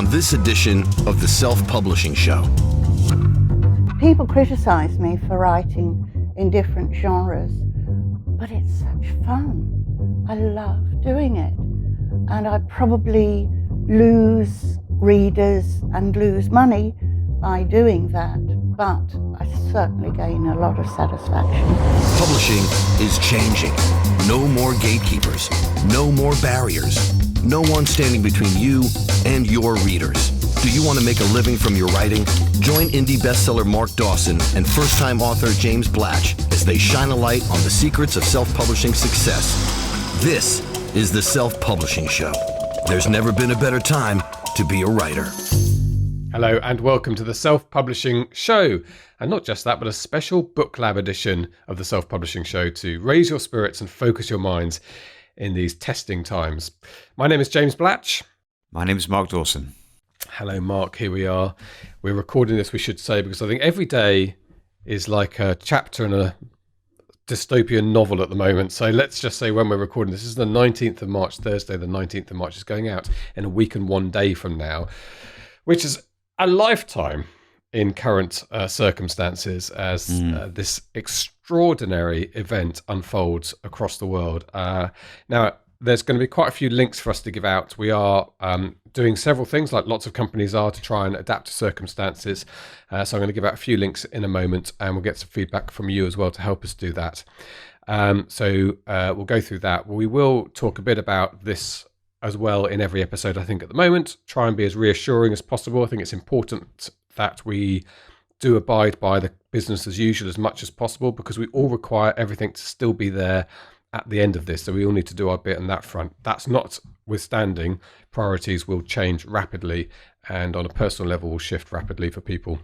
on this edition of the Self-Publishing Show. People criticize me for writing in different genres, but it's such fun. I love doing it. And I probably lose readers and lose money by doing that, but I certainly gain a lot of satisfaction. Publishing is changing. No more gatekeepers, no more barriers, no one standing between you and your readers. Do you want to make a living from your writing? Join indie bestseller Mark Dawson and first-time author James Bache as they shine a light on the secrets of self-publishing success. This is the Self-Publishing Show. There's never been a better time to be a writer. Hello and welcome to the Self-Publishing Show. And not just that, but a special BookLab edition of the Self-Publishing Show to raise your spirits and focus your minds in these testing times. My name is James Bache. My name is Mark Dawson. Hello, Mark. Here we are. We're recording this, we should say, because I think every day is like a chapter in a dystopian novel at the moment. So let's just say when we're recording, this is the 19th of March, Thursday, the 19th of March. It's going out in a week and 1 day from now, which is a lifetime in current circumstances as this extraordinary event unfolds across the world. Now, there's going to be quite a few links for us to give out. We are doing several things, like lots of companies are, to try and adapt to circumstances. So I'm going to give out a few links in a moment, and we'll get some feedback from you as well to help us do that. So we'll go through that. We will talk a bit about this as well in every episode, I think, at the moment. Try and be as reassuring as possible. I think it's important that we do abide by the business as usual as much as possible, because we all require everything to still be there at the end of this. So we all need to do our bit on that front. That's notwithstanding, priorities will change rapidly, and on a personal level will shift rapidly for people.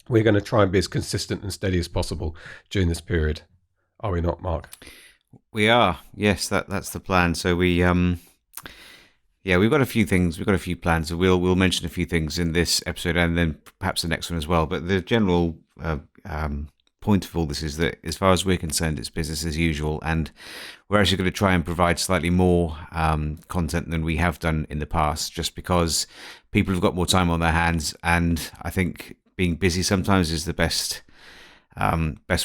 We're going to try and be as consistent and steady as possible during this period. Are we not, Mark? We are. Yes, that's the plan. So we've got a few things. We've got a few plans. So we'll mention a few things in this episode and then perhaps the next one as well. But the general point of all this is that, as far as we're concerned, it's business as usual, and we're actually going to try and provide slightly more content than we have done in the past, just because people have got more time on their hands, and I think being busy sometimes is the best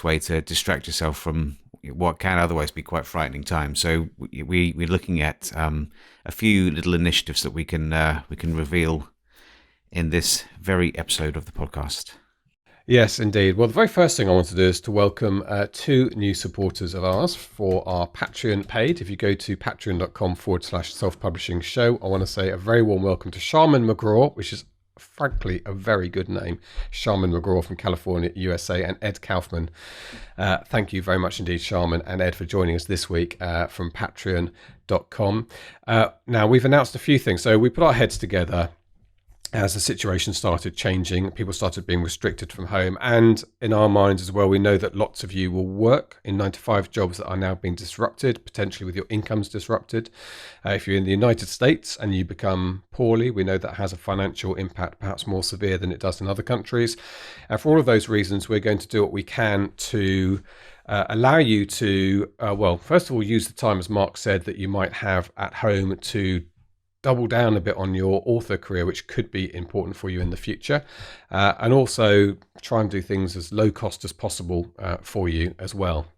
way to distract yourself from what can otherwise be quite frightening times. So we're looking at a few little initiatives that we can reveal in this very episode of the podcast. Yes, indeed. Well, the very first thing I want to do is to welcome two new supporters of ours for our Patreon page. If you go to patreon.com/self-publishing show, I want to say a very warm welcome to Charmin McGraw, which is frankly a very good name. Charmin McGraw from California, USA, and Ed Kaufman. Thank you very much indeed, Charmin and Ed, for joining us this week from patreon.com. Now, we've announced a few things. So we put our heads together as the situation started changing. People started being restricted from home, and in our minds as well, we know that lots of you will work in 9-to-5 jobs that are now being disrupted, potentially with your incomes disrupted. If you're in the United States and you become poorly, we know that has a financial impact, perhaps more severe than it does in other countries. And for all of those reasons, we're going to do what we can to allow you to, first of all, use the time, as Mark said, that you might have at home to double down a bit on your author career, which could be important for you in the future, and also try and do things as low cost as possible for you as well,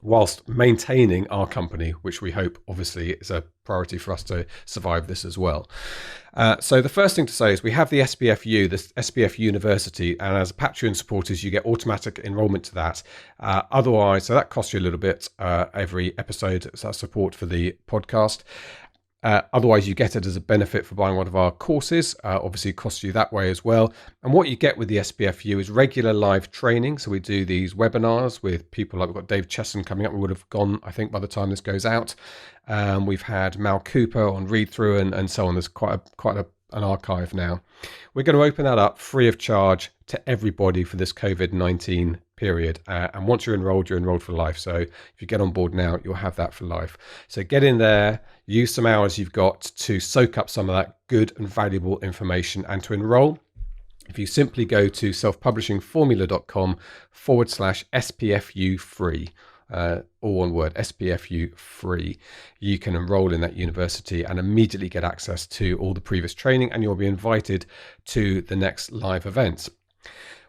whilst maintaining our company, which we hope obviously is a priority for us to survive this as well. So the first thing to say is we have the SPFU, the SPF University, and as Patreon supporters, you get automatic enrollment to that. Otherwise, so that costs you a little bit every episode, so that's support for the podcast. Otherwise, you get it as a benefit for buying one of our courses. Obviously, it costs you that way as well. And what you get with the SPFU is regular live training. So we do these webinars with people like, we've got Dave Chesson coming up. We would have gone, I think, by the time this goes out. We've had Mal Cooper on Read Through and so on. There's quite an archive now. We're going to open that up free of charge to everybody for this COVID-19 period. And once you're enrolled for life. So if you get on board now, you'll have that for life. So get in there, use some hours you've got to soak up some of that good and valuable information. And to enroll, if you simply go to selfpublishingformula.com/SPFU free. all one word, SPFU free. You can enroll in that university and immediately get access to all the previous training, and you'll be invited to the next live events.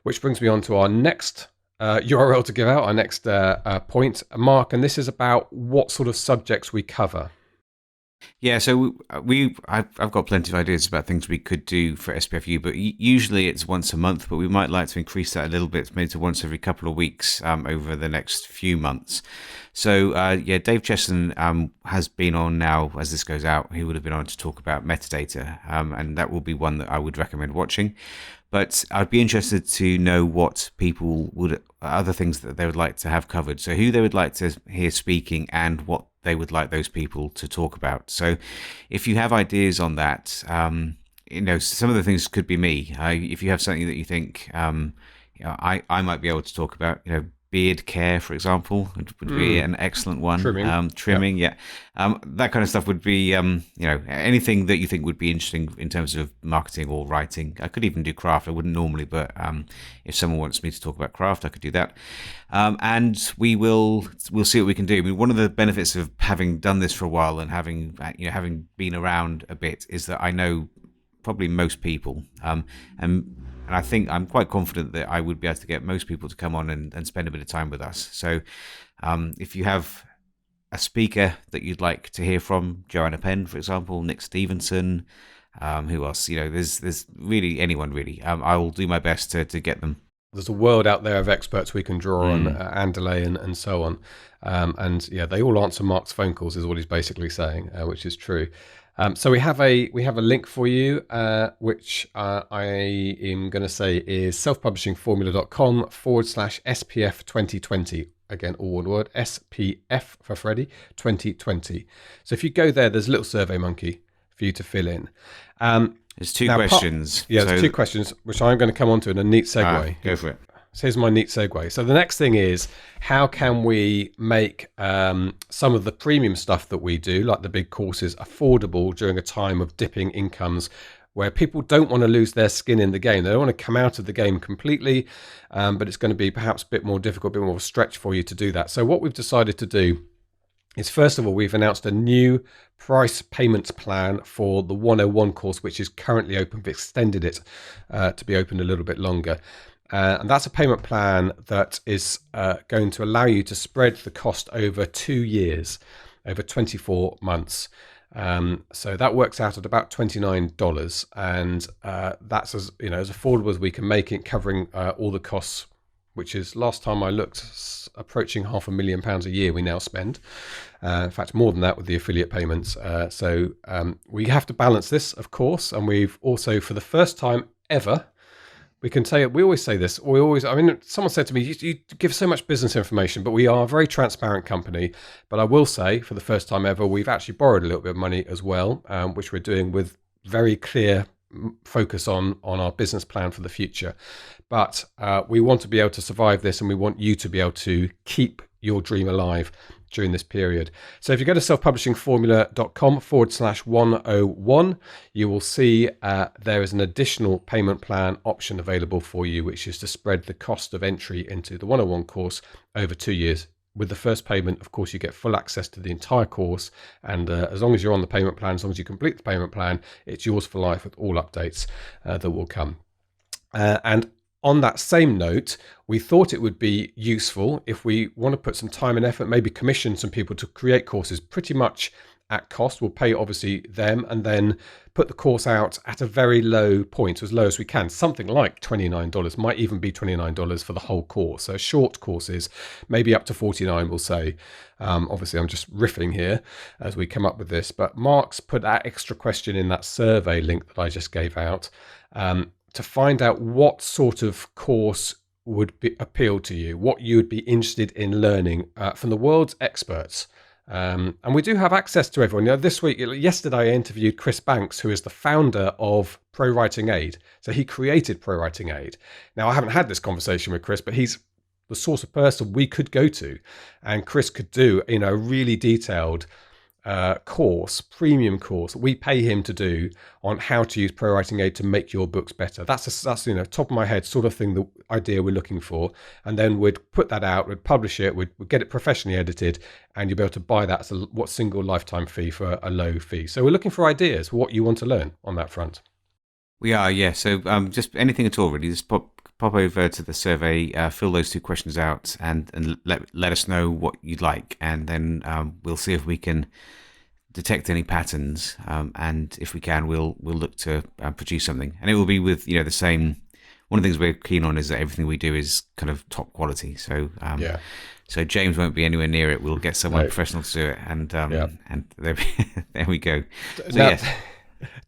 Which brings me on to our next URL to give out, our next point, Mark, and this is about what sort of subjects we cover. Yeah, so I've got plenty of ideas about things we could do for SPFU, but usually it's once a month, but we might like to increase that a little bit, maybe to once every couple of weeks over the next few months. So Dave Chesson has been on now, as this goes out, he would have been on to talk about metadata, and that will be one that I would recommend watching. But I'd be interested to know what people other things that they would like to have covered. So who they would like to hear speaking and what they would like those people to talk about. So if you have ideas on that, some of the things could be me. If you have something that you think I might be able to talk about, beard care, for example, would be an excellent one. Trimming, yeah. That kind of stuff would be, anything that you think would be interesting in terms of marketing or writing. I could even do craft. I wouldn't normally, but if someone wants me to talk about craft, I could do that. And we'll see what we can do. I mean, one of the benefits of having done this for a while and having been around a bit is that I know probably most people, and I think I'm quite confident that I would be able to get most people to come on and spend a bit of time with us. So if you have a speaker that you'd like to hear from, Joanna Penn, for example, Nick Stevenson, who else? There's really anyone really. I will do my best to get them. There's a world out there of experts we can draw on, Andalay and so on. They all answer Mark's phone calls is what he's basically saying, which is true. So we have a link for you, which I am going to say is selfpublishingformula.com/SPF 2020. Again, all one word, SPF for Freddie 2020. So if you go there, there's a little survey monkey for you to fill in. There's two questions. There's two questions, which I'm going to come on to in a neat segue. Go for it. So here's my neat segue. So the next thing is, how can we make some of the premium stuff that we do, like the big courses, affordable during a time of dipping incomes where people don't want to lose their skin in the game. They don't want to come out of the game completely, but it's going to be perhaps a bit more difficult, a bit more of a stretch for you to do that. So what we've decided to do is, first of all, we've announced a new price payments plan for the 101 course, which is currently open. We've extended it to be open a little bit longer. And that's a payment plan that is going to allow you to spread the cost over 2 years, over 24 months. So that works out at about $29, and that's as affordable as we can make it, covering all the costs, which is, last time I looked, approaching £500,000 a year we now spend. In fact, more than that with the affiliate payments. So we have to balance this, of course, and we've also, for the first time ever, we can say, we always say this, someone said to me, you give so much business information, but we are a very transparent company. But I will say, for the first time ever, we've actually borrowed a little bit of money as well, which we're doing with very clear focus on our business plan for the future. But we want to be able to survive this, and we want you to be able to keep your dream alive during this period. So if you go to selfpublishingformula.com/101, you will see there is an additional payment plan option available for you, which is to spread the cost of entry into the 101 course over 2 years. With the first payment, of course, you get full access to the entire course. And as long as you're on the payment plan, as long as you complete the payment plan, it's yours for life with all updates that will come. And on that same note, we thought it would be useful if we want to put some time and effort, maybe commission some people to create courses pretty much at cost. We'll pay obviously them, and then put the course out at a very low point, as low as we can, something like $29, might even be $29 for the whole course. So short courses, maybe up to $49, we'll say. Obviously, I'm just riffing here as we come up with this, but Mark's put that extra question in that survey link that I just gave out, to find out what sort of course would appeal to you, what you would be interested in learning from the world's experts. And we do have access to everyone. Yesterday I interviewed Chris Banks, who is the founder of Pro Writing Aid. So he created Pro Writing Aid. Now, I haven't had this conversation with Chris, but he's the sort of person we could go to, and Chris could do, a really detailed premium course we pay him to do on how to use Pro Writing Aid to make your books better. That's top of my head sort of thing, the idea we're looking for. And then we'd put that out, we'd publish it, we'd get it professionally edited, and you'll be able to buy that as a single lifetime fee for a low fee. So we're looking for ideas for what you want to learn on that front. We are, yeah. So just anything at all, really. Just pop over to the survey, fill those 2 questions out, and let us know what you'd like, and then we'll see if we can detect any patterns, and if we can, we'll look to produce something, and it will be with the same. One of the things we're keen on is that everything we do is kind of top quality. So so James won't be anywhere near it. We'll get someone professional to do it, and and there we go. So now, yes.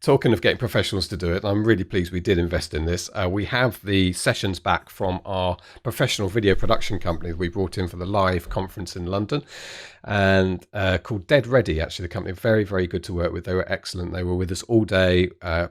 Talking of getting professionals to do it, I'm really pleased we did invest in this. We have the sessions back from our professional video production company we brought in for the live conference in London, and called Dead Ready, actually, the company. Very, very good to work with. They were excellent. They were with us all day,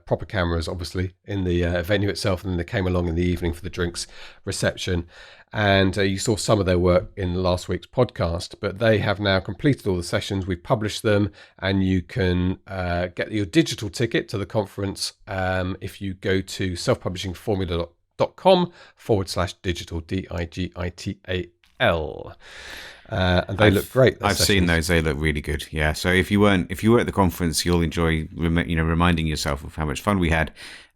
proper cameras, obviously, in the venue itself, and then they came along in the evening for the drinks reception. And you saw some of their work in last week's podcast, but they have now completed all the sessions. We've published them, and you can get your digital ticket to the conference if you go to selfpublishingformula.com/digital, DIGITAL. And they look great. I've seen those; they look really good. Yeah. So if you were at the conference, you'll enjoy reminding yourself of how much fun we had.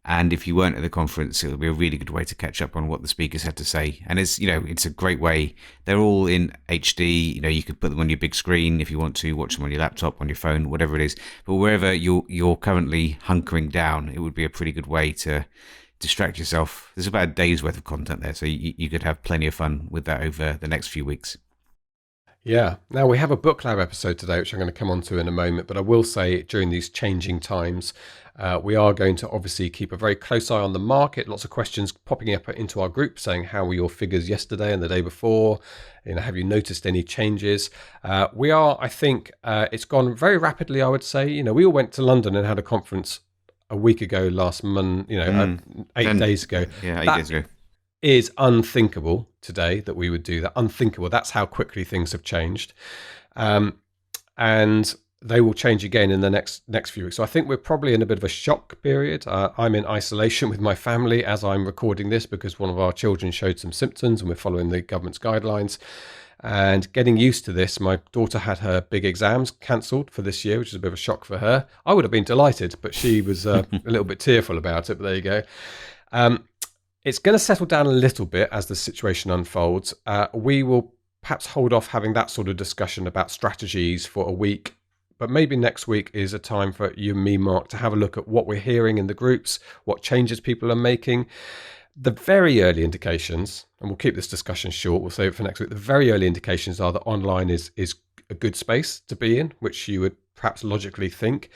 And if you weren't at the conference, it'll be a really good way to catch up on what the speakers had to say. And it's a great way. They're all in HD. You could put them on your big screen if you want to watch them on your laptop, on your phone, whatever it is. But wherever you're currently hunkering down, it would be a pretty good way to distract yourself. There's about a day's worth of content there, so you could have plenty of fun with that over the next few weeks. Yeah. Now, we have a BookLab episode today, which I'm going to come on to in a moment, but I will say during these changing times, we are going to obviously keep a very close eye on the market. Lots of questions popping up into our group saying, how were your figures yesterday and the day before? Have you noticed any changes? We are, I think, it's gone very rapidly, I would say. We all went to London and had a conference a week ago, last month, 8 days ago. Yeah, 8 days ago. Is unthinkable today that we would do that. Unthinkable. That's how quickly things have changed. And they will change again in the next few weeks. So I think we're probably in a bit of a shock period. I'm in isolation with my family as I'm recording this because one of our children showed some symptoms and we're following the government's guidelines. And getting used to this, my daughter had her big exams cancelled for this year, which is a bit of a shock for her. I would have been delighted, but she was a little bit tearful about it, but there you go. It's going to settle down a little bit as the situation unfolds. We will perhaps hold off having that sort of discussion about strategies for a week, but maybe next week is a time for you and me, Mark, to have a look at what we're hearing in the groups, what changes people are making. The very early indications, and we'll keep this discussion short, we'll save it for next week. The very early indications are that online is a good space to be in, which you would perhaps logically think.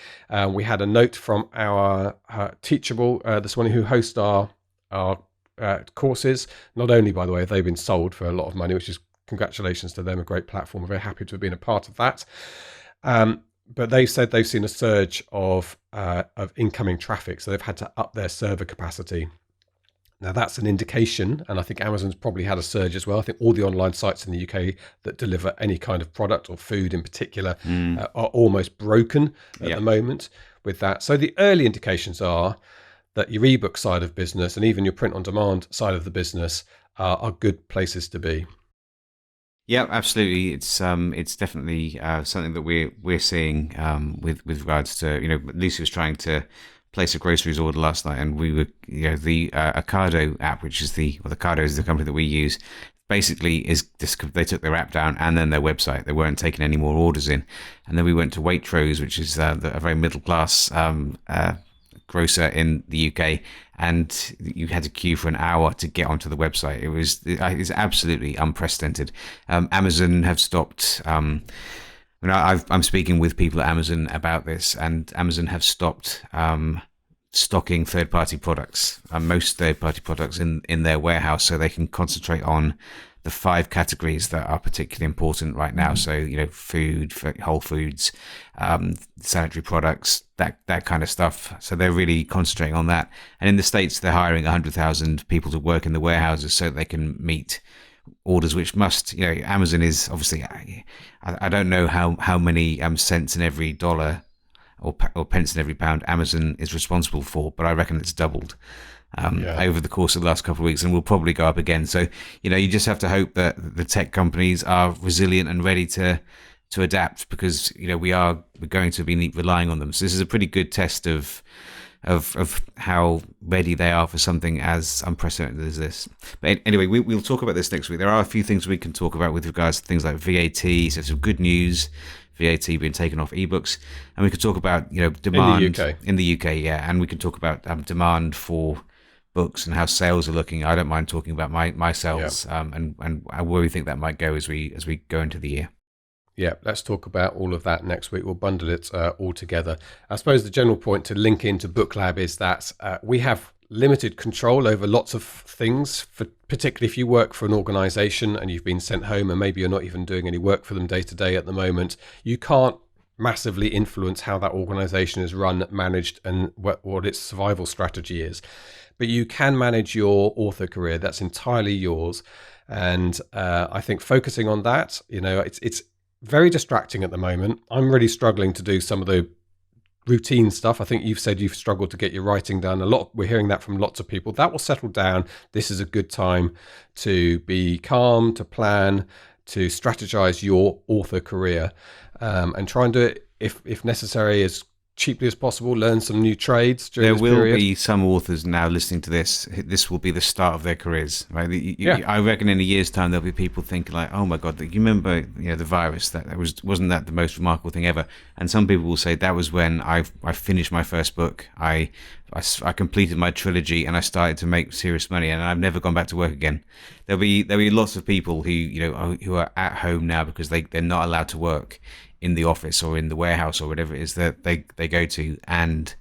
We had a note from our Teachable this morning, who host our courses. Not only, by the way, they've been sold for a lot of money, which is congratulations to them, a great platform. We're very happy to have been a part of that. But they said they've seen a surge of incoming traffic, so they've had to up their server capacity. Now that's an indication, and I think Amazon's probably had a surge as well. I think all the online sites in the UK that deliver any kind of product or food in particular are almost broken at the moment with that. So the early indications are that your ebook side of business and even your print on demand side of the business are good places to be. Yeah, absolutely. It's definitely something that we're seeing with regards to, Lucy was trying to place a groceries order last night, and we were, the Ocado app, which is Ocado is the company that we use, basically is just, they took their app down and then their website. They weren't taking any more orders in. And then we went to Waitrose, which is a very middle class grocer in the UK, and you had to queue for an hour to get onto the website. It's absolutely unprecedented. Amazon have stopped. I'm speaking with people at Amazon about this, and Amazon have stopped stocking third-party products, most third-party products in their warehouse, so they can concentrate on the 5 categories that are particularly important right now. So, food, whole foods, sanitary products, that kind of stuff. So they're really concentrating on that. And in the States, they're hiring 100,000 people to work in the warehouses so they can meet orders, which must, Amazon is obviously, I don't know how many cents in every dollar or pence in every pound Amazon is responsible for, but I reckon it's doubled over the course of the last couple of weeks, and will probably go up again. So, you just have to hope that the tech companies are resilient and ready to adapt, because we're going to be relying on them. So this is a pretty good test of how ready they are for something as unprecedented as this. But anyway, we'll talk about this next week. There are a few things we can talk about with regards to things like VAT. So some good news, VAT being taken off ebooks, and we could talk about demand in the UK, and we can talk about demand for books and how sales are looking. I don't mind talking about my sales and where we think that might go as we go into the year. Yeah, let's talk about all of that next week. We'll bundle it all together. I suppose the general point to link into BookLab is that we have limited control over lots of things, particularly if you work for an organisation and you've been sent home and maybe you're not even doing any work for them day to day at the moment. You can't massively influence how that organisation is run, managed, and what its survival strategy is. But you can manage your author career. That's entirely yours. And I think focusing on that, it's very distracting at the moment. I'm really struggling to do some of the routine stuff. I think you've said you've struggled to get your writing done. We're hearing that from lots of people. That will settle down. This is a good time to be calm, to plan, to strategize your author career, and try and do it if necessary as cheaply as possible. Learn some new trades during this period. There will be some authors now listening to this. This will be the start of their careers, right? I reckon in a year's time there'll be people thinking like, "Oh my God, you remember the virus? Wasn't that the most remarkable thing ever?" And some people will say that was when I finished my first book. I completed my trilogy and I started to make serious money, and I've never gone back to work again. There'll be lots of people who are at home now because they're not allowed to work in the office or in the warehouse or whatever it is that they go to, and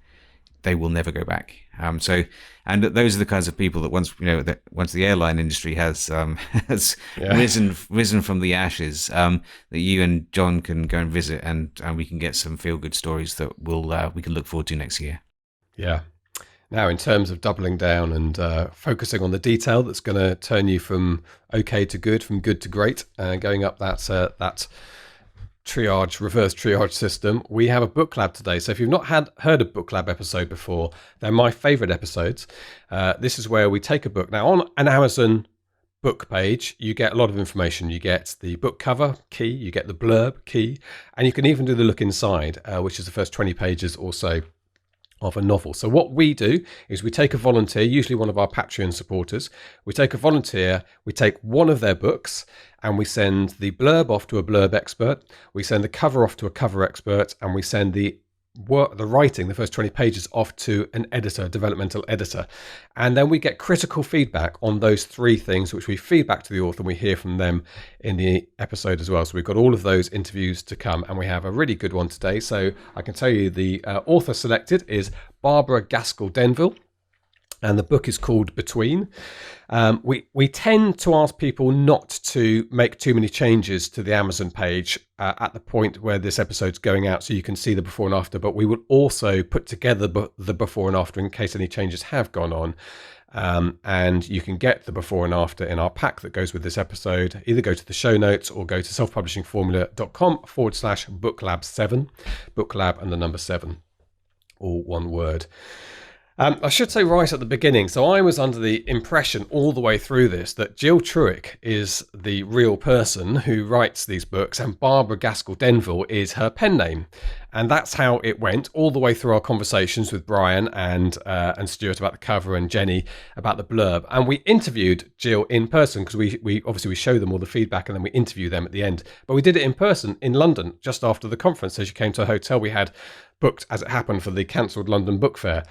they will never go back. And those are the kinds of people that once the airline industry has risen from the ashes, that you and John can go and visit, and we can get some feel good stories that we can look forward to next year. Yeah. Now, in terms of doubling down and focusing on the detail that's going to turn you from okay to good, from good to great, going up that reverse triage system, we have a BookLab today. So if you've not heard a BookLab episode before, they're my favorite episodes. This is where we take a book. Now, on an Amazon book page, you get a lot of information. You get the book cover, key, you get the blurb, key, and you can even do the look inside, which is the first 20 pages or so of a novel. So what we do is we take a volunteer, usually one of our Patreon supporters. We take a volunteer, we take one of their books, and we send the blurb off to a blurb expert. We send the cover off to a cover expert, and we send the writing, the first 20 pages, off to an editor, a developmental editor. And then we get critical feedback on those three things, which we feed back to the author, and we hear from them in the episode as well. So we've got all of those interviews to come, and we have a really good one today. So I can tell you the author selected is Barbara Gaskell Denvil, and the book is called Between. We tend to ask people not to make too many changes to the Amazon page at the point where this episode's going out, so you can see the before and after, but we will also put together the before and after in case any changes have gone on. And you can get the before and after in our pack that goes with this episode. Either go to the show notes or go to selfpublishingformula.com/booklab7, BookLab and the number 7, all one word. I should say right at the beginning, so I was under the impression all the way through this that Jill Truick is the real person who writes these books and Barbara Gaskell Denvil is her pen name. And that's how it went all the way through our conversations with Bryan and Stuart about the cover and Jennie about the blurb. And we interviewed Jill in person because we obviously show them all the feedback and then we interview them at the end. But we did it in person in London just after the conference. So she came to a hotel we had booked, as it happened, for the cancelled London Book Fair.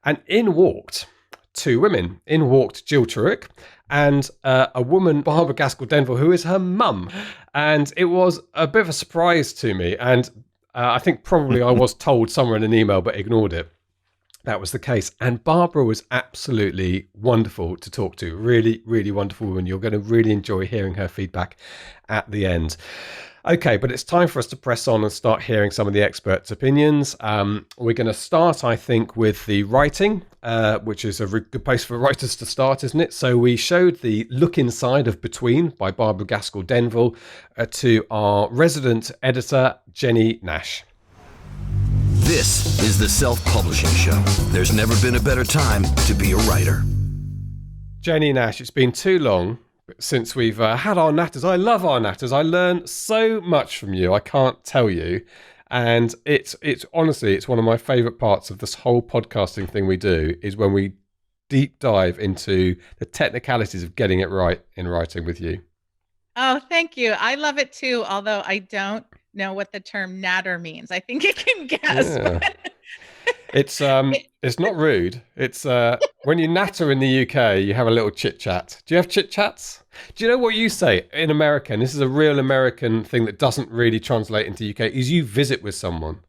And in walked two women. In walked Jill Truick and a woman, Barbara Gaskell Denvil, who is her mum. And it was a bit of a surprise to me. And I think probably I was told somewhere in an email, but ignored it. That was the case. And Barbara was absolutely wonderful to talk to. Really, really wonderful woman. You're going to really enjoy hearing her feedback at the end. Okay, but it's time for us to press on and start hearing some of the experts' opinions. We're going to start, I think, with the writing. which is a good place for writers to start, isn't it? So we showed the look inside of Between by Barbara Gaskell Denvil to our resident editor, Jennie Nash. This is the Self-Publishing Show. There's never been a better time to be a writer. Jennie Nash, it's been too long since we've had our natters. I love our natters. I learn so much from you. I can't tell you. And it's honestly, it's one of my favourite parts of this whole podcasting thing we do is when we deep dive into the technicalities of getting it right in writing with you. Oh, thank you. I love it too, although I don't know what the term natter means. I think it can guess. Yeah. It's not rude. It's when you natter in the UK, you have a little chit chat. Do you have chit chats? Do you know what you say in America? And this is a real American thing that doesn't really translate into UK. Is you visit with someone.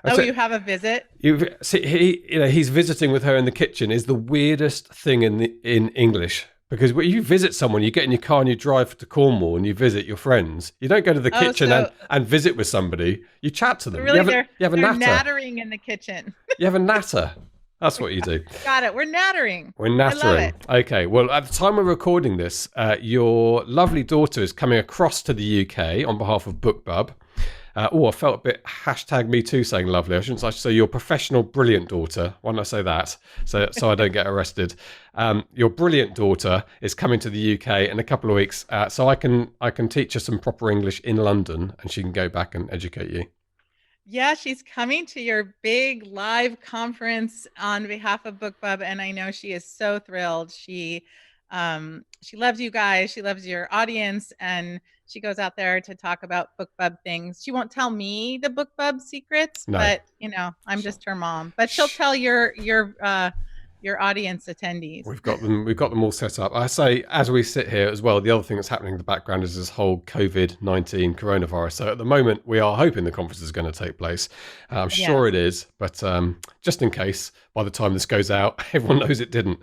Oh, you have a visit? He's visiting with her in the kitchen is the weirdest thing in English. Because when you visit someone, you get in your car and you drive to Cornwall and you visit your friends. You don't go to the kitchen and visit with somebody. You chat to them. Really, you have a natter. Nattering in the kitchen. You have a natter. That's what you do. Got it. We're nattering. We're nattering. I love it. Okay. Well, at the time we're recording this, your lovely daughter is coming across to the UK on behalf of BookLab. I felt a bit #MeToo saying lovely. I should say your professional brilliant daughter. Why don't I say that? So I don't get arrested. Your brilliant daughter is coming to the UK in a couple of weeks. So I can teach her some proper English in London and she can go back and educate you. Yeah, she's coming to your big live conference on behalf of BookLab, and I know she is so thrilled. She loves you guys. She loves your audience, and she goes out there to talk about BookLab things. She won't tell me the BookLab secrets, but I'm just her mom. But she'll tell your audience attendees. We've got them all set up. I say, as we sit here as well, the other thing that's happening in the background is this whole COVID-19 coronavirus. So at the moment, we are hoping the conference is going to take place. I'm sure it is, but just in case, by the time this goes out, everyone knows it didn't.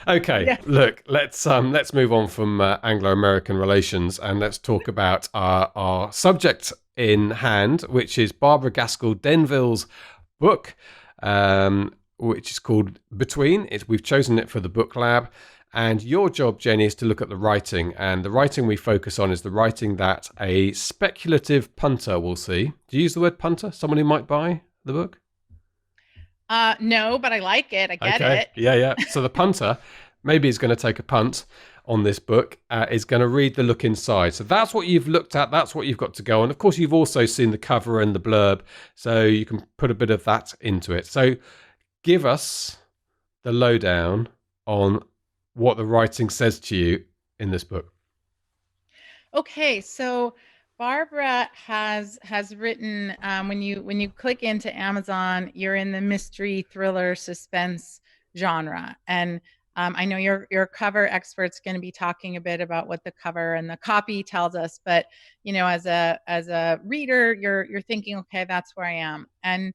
Okay, Look, let's move on from Anglo-American relations and let's talk about our subject in hand, which is Barbara Gaskell Denvil's book, which is called Between. We've chosen it for the BookLab. And your job, Jennie, is to look at the writing. And the writing we focus on is the writing that a speculative punter will see. Do you use the word punter? Someone who might buy the book? No, but I like it. I get it. Yeah. So the punter, maybe he's going to take a punt on this book, is going to read the look inside. So that's what you've looked at. That's what you've got to go on. Of course, you've also seen the cover and the blurb. So you can put a bit of that into it. So give us the lowdown on what the writing says to you in this book. Okay, so Barbara has written, when you click into Amazon, you're in the mystery, thriller, suspense genre, and I know your cover expert's going to be talking a bit about what the cover and the copy tells us, but as a reader, you're thinking, okay, that's where I am, and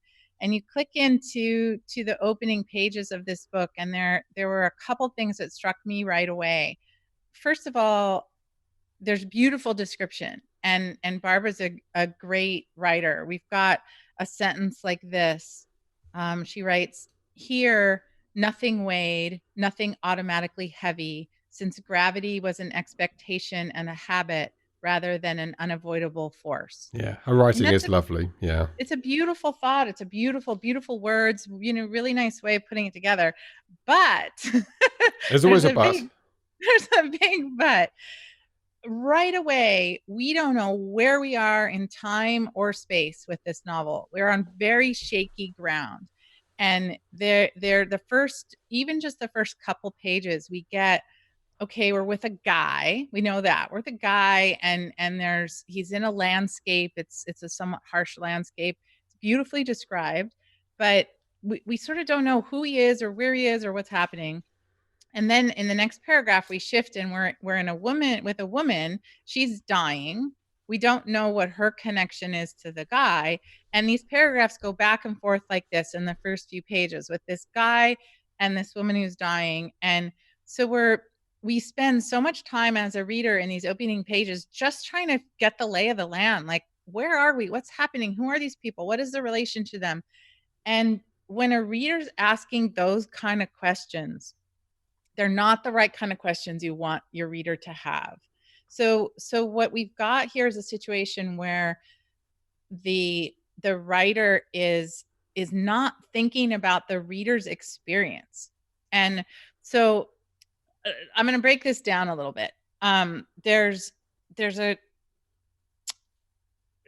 you click into the opening pages of this book, and there were a couple things that struck me right away. First of all, there's beautiful description, and Barbara's a great writer. We've got a sentence like this. She writes, "Here, nothing weighed, nothing automatically heavy, since gravity was an expectation and a habit rather than an unavoidable force." Yeah, her writing is lovely. Yeah. It's a beautiful thought. It's a beautiful, beautiful words, really nice way of putting it together. But there's always a but. There's a big but. Right away, we don't know where we are in time or space with this novel. We're on very shaky ground. And they're the first, even just the first couple pages, we get, okay, we're with a guy. We know that we're with a guy, and he's in a landscape. It's a somewhat harsh landscape. It's beautifully described, but we sort of don't know who he is or where he is or what's happening. And then in the next paragraph, we shift and we're in a woman. She's dying. We don't know what her connection is to the guy. And these paragraphs go back and forth like this in the first few pages with this guy and this woman who's dying. And so we spend so much time as a reader in these opening pages just trying to get the lay of the land. Like, where are we? What's happening? Who are these people? What is the relation to them? And when a reader's asking those kind of questions, they're not the right kind of questions you want your reader to have. So what we've got here is a situation where the writer is not thinking about the reader's experience. And so I'm going to break this down a little bit. There's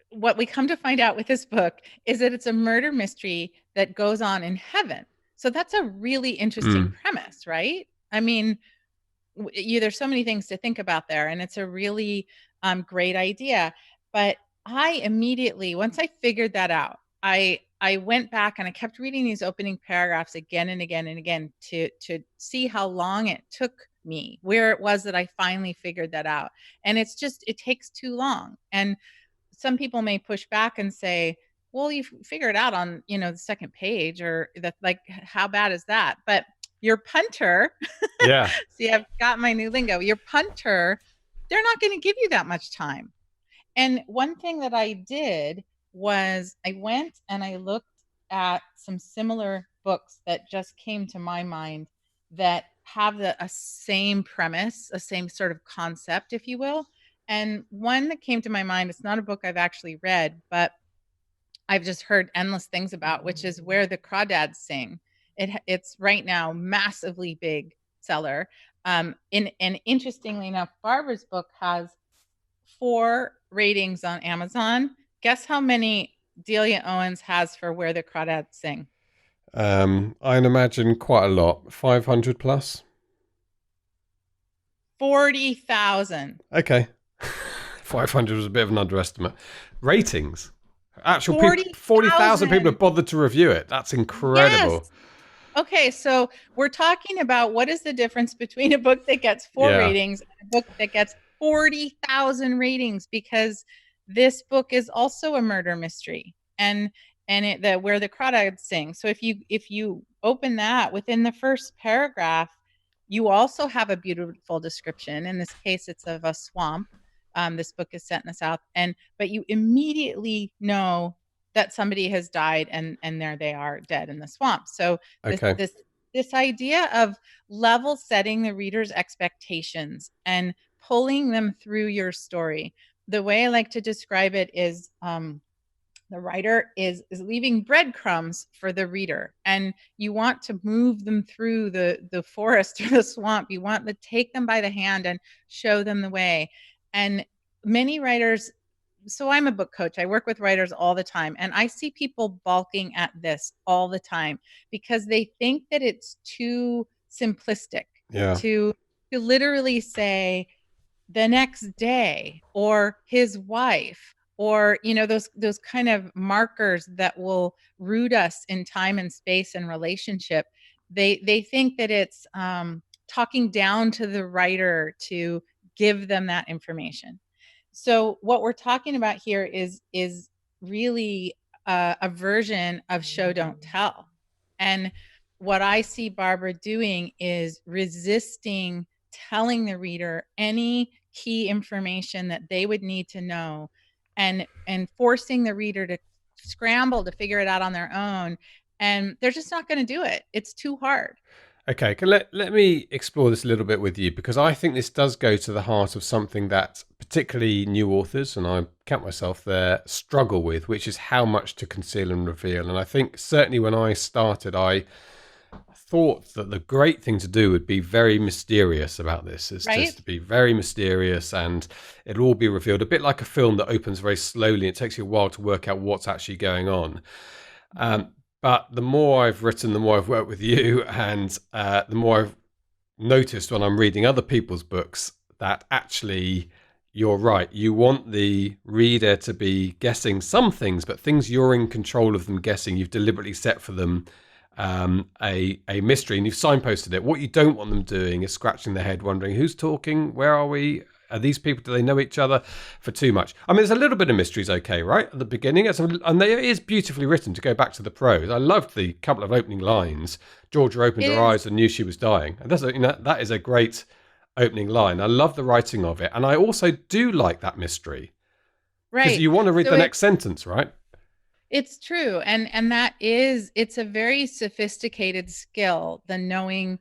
what we come to find out with this book is that it's a murder mystery that goes on in heaven. So that's a really interesting premise, right? I mean, there's so many things to think about there, and it's a really great idea. But I immediately, once I figured that out, I went back and I kept reading these opening paragraphs again and again and again to see how long it took me, where it was that I finally figured that out. And it takes too long. And some people may push back and say, well, you figure it out on, the second page, or that, like, how bad is that? But your punter, yeah. See, I've got my new lingo. Your punter, they're not going to give you that much time. And one thing that I did was I went and I looked at some similar books that just came to my mind that have a same premise, a same sort of concept, if you will. And one that came to my mind, it's not a book I've actually read, but I've just heard endless things about, which is Where the Crawdads Sing. It's right now massively big seller. And interestingly enough, Barbara's book has 4 ratings on Amazon. Guess how many Delia Owens has for Where the Crawdads Sing? I'd imagine quite a lot. 500 plus? 40,000. Okay. 500 was a bit of an underestimate. Ratings. Actual 40,000 people have bothered to review it. That's incredible. Yes. Okay, so we're talking about what is the difference between a book that gets 4 ratings and a book that gets 40,000 ratings, because this book is also a murder mystery, and Where the Crawdads Sing. So if you open that, within the first paragraph, you also have a beautiful description. In this case, it's of a swamp. This book is set in the South, but you immediately know that somebody has died, and there they are, dead in the swamp. So this idea of level setting the reader's expectations and pulling them through your story. The way I like to describe it is the writer is leaving breadcrumbs for the reader, and you want to move them through the forest or the swamp. You want to take them by the hand and show them the way. And many writers, so I'm a book coach. I work with writers all the time, and I see people balking at this all the time because they think that it's too simplistic to literally say the next day or his wife, or those kind of markers that will root us in time and space and relationship. They think that it's talking down to the writer to give them that information. So what we're talking about here is really a version of show don't tell. And what I see Barbara doing is resisting telling the reader any key information that they would need to know, and forcing the reader to scramble to figure it out on their own. And they're just not going to do it. It's too hard. Okay, let me explore this a little bit with you, because I think this does go to the heart of something that particularly new authors, and I count myself there, struggle with, which is how much to conceal and reveal. And I think certainly when I started, I thought that the great thing to do would be very mysterious about this. It's just to be very mysterious, and it'll all be revealed. A bit like a film that opens very slowly. It takes you a while to work out what's actually going on. But the more I've written, the more I've worked with you, and the more I've noticed when I'm reading other people's books that actually you're right. You want the reader to be guessing some things, but things you're in control of them guessing. You've deliberately set for them a mystery, and you've signposted it. What you don't want them doing is scratching their head, wondering who's talking, where are we? Are these people, do they know each other? For too much. I mean, there's a little bit of mysteries, okay, right? At the beginning. And it is beautifully written, to go back to the prose. I loved the couple of opening lines. Georgia opened her eyes and knew she was dying. And that is a great opening line. I love the writing of it. And I also do like that mystery. Right. Because you want to read the next sentence, right? It's true. And it's a very sophisticated skill, the knowing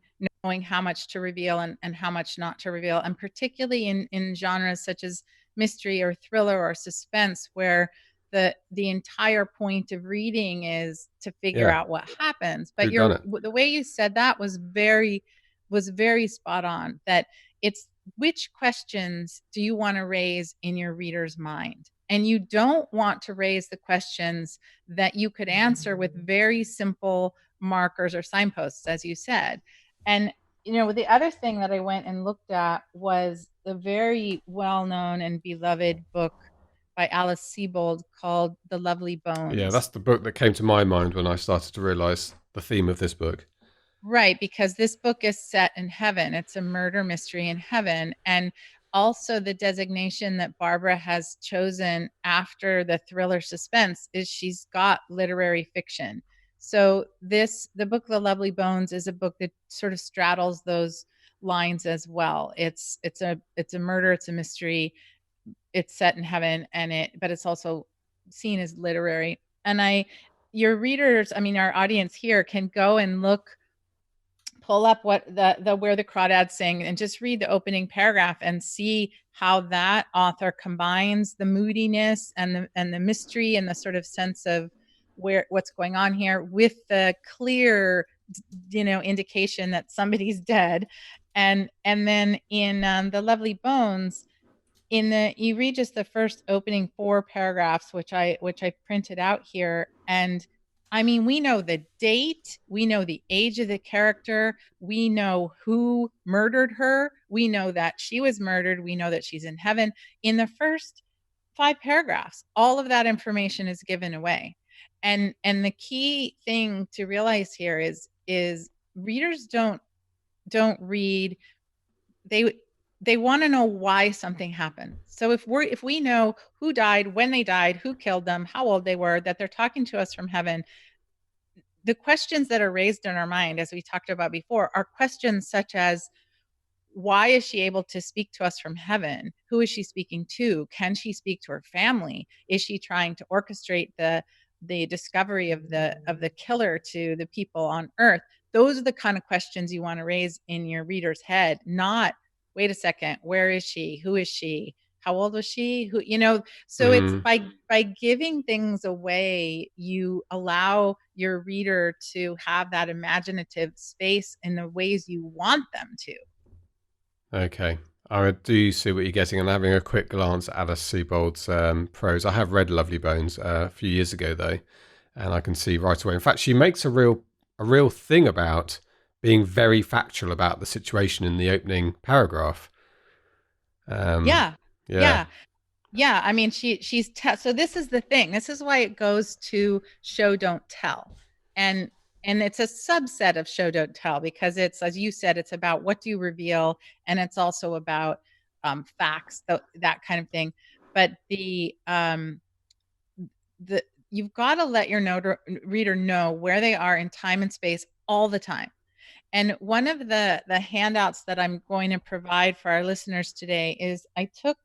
how much to reveal and how much not to reveal. And particularly in genres such as mystery or thriller or suspense, where the entire point of reading is to figure Yeah, out what happens. But who done it? the way you said that was very spot on. That it's which questions do you want to raise in your reader's mind? And you don't want to raise the questions that you could answer with very simple markers or signposts, as you said. And, the other thing that I went and looked at was the very well known and beloved book by Alice Sebold called The Lovely Yeah, Bones. that's the book that came to my mind when I started to realize the theme of this book. Right, because this book is set in heaven. It's a murder mystery in heaven. And also, the designation that Barbara has chosen after the thriller suspense is she's got literary fiction. So the book The Lovely Bones is a book that sort of straddles those lines as well. It's a murder, it's a mystery, it's set in heaven, but it's also seen as literary. And your readers, I mean our audience here, can go and pull up what the Where the Crawdads Sing and just read the opening paragraph and see how that author combines the moodiness and the mystery and the sort of sense of what's going on here with the clear indication that somebody's dead. And then in The Lovely Bones, you read just the first opening 4 paragraphs, which I printed out here. And I mean, we know the date, we know the age of the character, we know who murdered her, we know that she was murdered, we know that she's in heaven. In the first 5 paragraphs, all of that information is given away. And the key thing to realize here is readers don't read, they want to know why something happened. So if we know who died, when they died, who killed them, how old they were, that they're talking to us from heaven, the questions that are raised in our mind, as we talked about before, are questions such as, why is she able to speak to us from heaven? Who is she speaking to? Can she speak to her family? Is she trying to orchestrate the discovery of the killer to the people on Earth? Those are the kind of questions you want to raise in your reader's head, not, wait a second, where is she? Who is she? How old was she? So it's by giving things away, you allow your reader to have that imaginative space in the ways you want them to. Okay. I do see what you're getting, and having a quick glance at Alice Sebold's prose. I have read Lovely Bones a few years ago, though, and I can see right away. In fact, she makes a real thing about being very factual about the situation in the opening paragraph. Yeah. I mean, so this is the thing. This is why it goes to show, don't tell. And it's a subset of show, don't tell, because it's, as you said, it's about what do you reveal, and it's also about facts, that kind of thing. But you've got to let your reader know where they are in time and space all the time. And one of the handouts that I'm going to provide for our listeners today is I took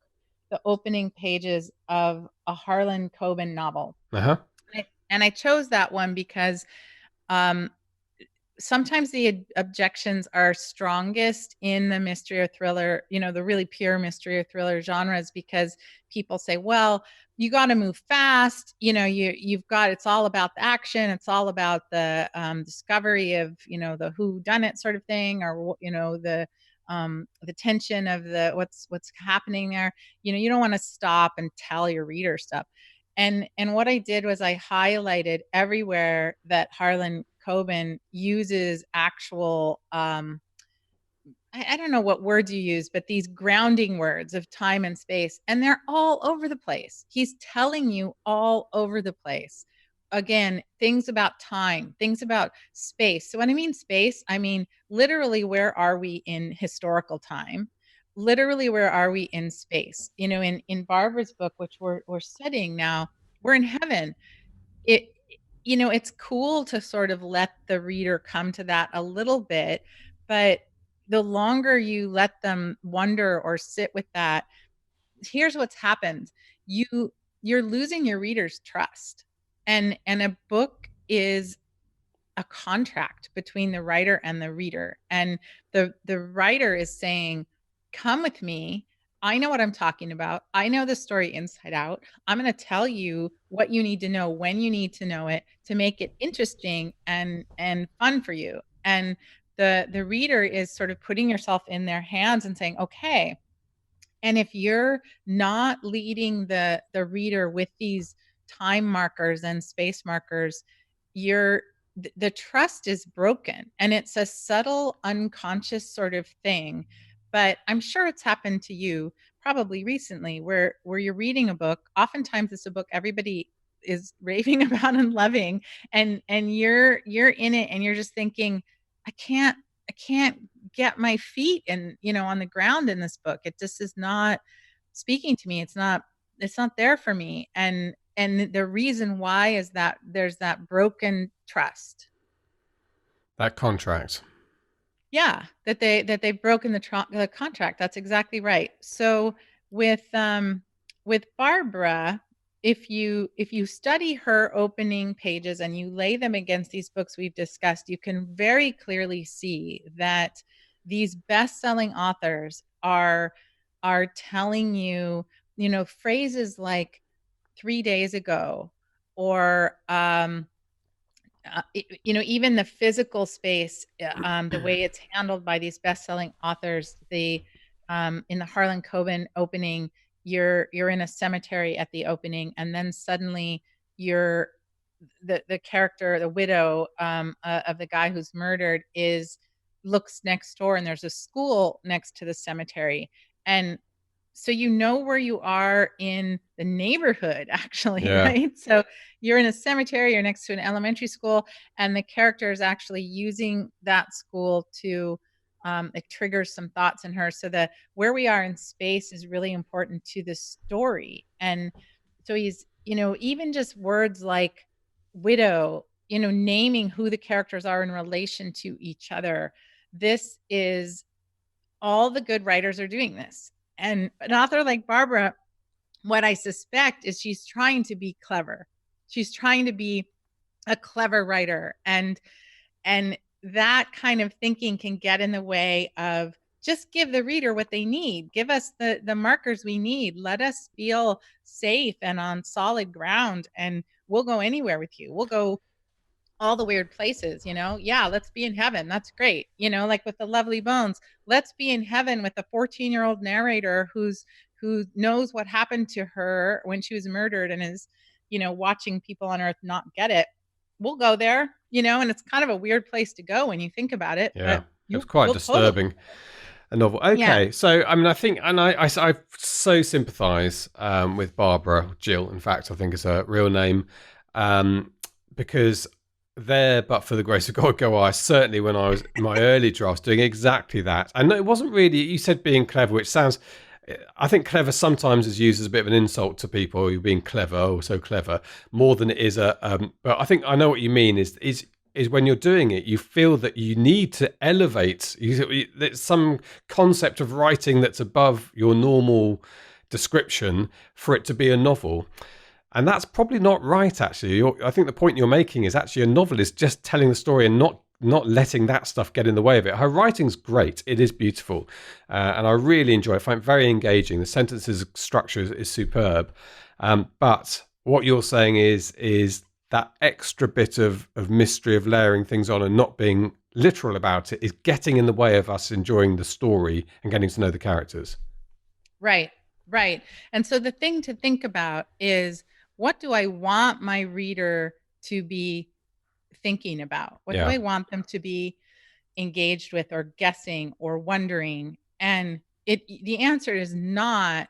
the opening pages of a Harlan Coben novel. Uh-huh. And I chose that one because sometimes the objections are strongest in the mystery or thriller, the really pure mystery or thriller genres, because people say, well, you got to move fast. You've got, it's all about the action. It's all about the discovery of, the who done it sort of thing, or, the tension of what's happening there. You don't want to stop and tell your reader stuff. And what I did was I highlighted everywhere that Harlan Coben uses actual, I don't know what words you use, but these grounding words of time and space, and they're all over the place. He's telling you all over the place. Again, things about time, things about space. So when I mean space, I mean literally, where are we in historical time? Literally, where are we in space? In Barbara's book, which we're studying now, we're in heaven. It's cool to sort of let the reader come to that a little bit, but the longer you let them wonder or sit with that, here's what's happened. You're losing your reader's trust. And a book is a contract between the writer and the reader. And the writer is saying, come with me. I know what I'm talking about. I know the story inside out. I'm going to tell you what you need to know when you need to know it to make it interesting and fun for you. And the reader is sort of putting yourself in their hands and saying, okay. And if you're not leading the reader with these time markers and space markers, you're the trust is broken. And it's a subtle, unconscious sort of thing. But I'm sure it's happened to you probably recently where you're reading a book. Oftentimes it's a book everybody is raving about and loving. And you're in it and you're just thinking, I can't get my feet and on the ground in this book. It just is not speaking to me. It's not there for me. And the reason why is that there's that broken trust. That contract. Yeah, that they've broken the contract. That's exactly right. So with Barbara, if you study her opening pages and you lay them against these books we've discussed, you can very clearly see that these best-selling authors are telling you, phrases like 3 days ago, or even the physical space, the way it's handled by these best-selling authors. In the Harlan Coben opening, you're in a cemetery at the opening, and then suddenly you're the character, the widow of the guy who's murdered, looks next door, and there's a school next to the cemetery, and so where you are in the neighborhood, actually, Yeah. right? So you're in a cemetery, you're next to an elementary school, and the character is actually using that school to it triggers some thoughts in her. So where we are in space is really important to the story. And so he's, even just words like widow, naming who the characters are in relation to each other. This is all the good writers are doing this. And an author like Barbara, what I suspect is she's trying to be clever. She's trying to be a clever writer. And that kind of thinking can get in the way of just give the reader what they need. Give us the markers we need. Let us feel safe and on solid ground, and we'll go anywhere with you. We'll go all the weird places, Yeah, let's be in heaven. That's great. Like with The Lovely Bones, let's be in heaven with a 14-year-old narrator who knows what happened to her when she was murdered and is, watching people on Earth not get it. We'll go there, and it's kind of a weird place to go when you think about it. Yeah, But it's quite disturbing. Totally. A novel. Okay, Yeah. so I mean, I think, and I so sympathise with Barbara. Jill, in fact, I think is her real name, because there, but for the grace of God, go I. Certainly, when I was in my early drafts, doing exactly that. And it wasn't really. You said being clever, which sounds. I think clever sometimes is used as a bit of an insult to people. You're being clever, oh, so clever, more than it is a. But I think I know what you mean. Is when you're doing it, you feel that you need to elevate. There's some concept of writing that's above your normal description for it to be a novel. And that's probably not right, actually. I think the point you're making is actually a novel is just telling the story and not letting that stuff get in the way of it. Her writing's great. It is beautiful. And I really enjoy it. I find it very engaging. The sentences structure is superb. But what you're saying is that extra bit of mystery of layering things on and not being literal about it is getting in the way of us enjoying the story and getting to know the characters. Right. And so the thing to think about is, what do I want my reader to be thinking about? What do I want them to be engaged with or guessing or wondering? And the answer is not,